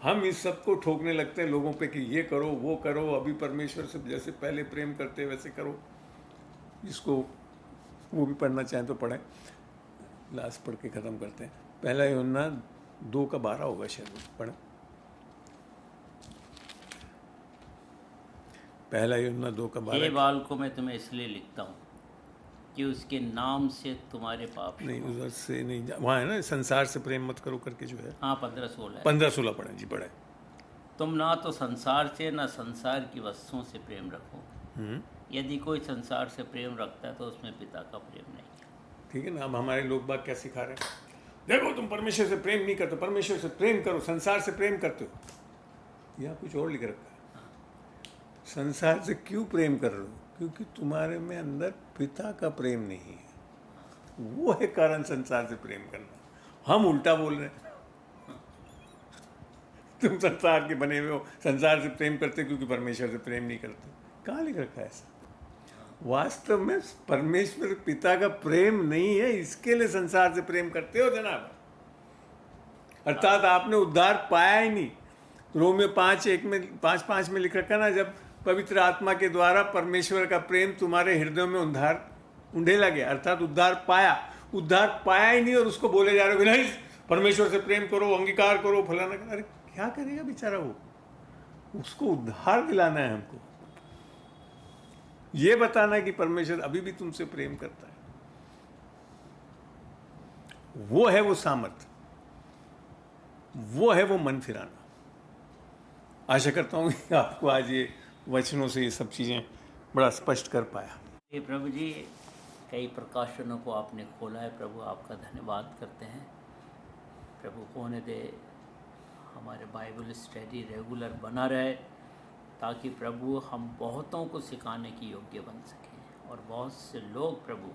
हम इस सब को ठोकने लगते हैं लोगों पे कि ये करो वो करो, अभी परमेश्वर से जैसे पहले प्रेम करते वैसे करो। इसको वो भी पढ़ना चाहें तो पढ़ें। लास्ट पढ़ के ख़त्म करते हैं। पहला यूहन्ना 2:12 होगा शायद, पढ़ें। पहला यूहन्ना 2:12। हे बालकों, मैं तुम्हें इसलिए लिखता हूँ कि उसके नाम से तुम्हारे पाप नहीं, उधर से नहीं, वहाँ है ना, संसार से प्रेम मत करो करके जो है। हाँ, 15-16 15-16 पढ़ें जी, पढ़ें। तुम ना तो संसार से ना संसार की वस्तुओं से प्रेम रखो। यदि कोई संसार से प्रेम रखता है तो उसमें पिता का प्रेम नहीं है। ठीक है ना। अब हमारे लोग बाग क्या सिखा रहे हैं? देखो, तुम परमेश्वर से प्रेम नहीं करते, परमेश्वर से प्रेम करो, संसार से प्रेम करते हो। यहाँ कुछ और लिख रखा है। संसार से क्यों प्रेम कर रहे हो? क्योंकि तुम्हारे में अंदर पिता का प्रेम नहीं है। वो है कारण संसार से प्रेम करना। हम उल्टा बोल रहे हैं। तुम संसार के बने हुए हो, संसार से प्रेम करते क्योंकि परमेश्वर से प्रेम नहीं करते। कहाँ लिख रखा है ऐसा? वास्तव में परमेश्वर पिता का प्रेम नहीं है, इसके लिए संसार से प्रेम करते हो जनाब। अर्थात आपने उद्धार पाया ही नहीं। रोमियो 5:5 में लिख रखा ना, जब पवित्र आत्मा के द्वारा परमेश्वर का प्रेम तुम्हारे हृदयों में उंडेला गया, अर्थात उद्धार पाया ही नहीं, और उसको बोले जा रहे हो नहीं परमेश्वर से प्रेम करो, अंगीकार करो, फलाना करो। अरे क्या करेगा बेचारा वो? उसको उद्धार दिलाना है हमको। ये बताना कि परमेश्वर अभी भी तुमसे प्रेम करता है। वो है वो सामर्थ, वो है वो मन फिराना। आशा करता हूँ कि आपको आज ये वचनों से ये सब चीज़ें बड़ा स्पष्ट कर पाया। ये प्रभु जी, कई प्रकाशनों को आपने खोला है प्रभु, आपका धन्यवाद करते हैं प्रभु। होने दे हमारे बाइबल स्टडी रेगुलर बना रहे, ताकि प्रभु हम बहुतों को सिखाने की योग्य बन सकें और बहुत से लोग प्रभु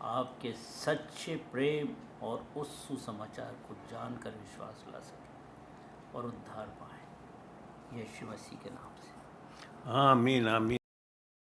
आपके सच्चे प्रेम और उस सुसमाचार को जानकर विश्वास ला सकें और उद्धार पाएं, यीशु मसीह के नाम से। आमीन आमीन।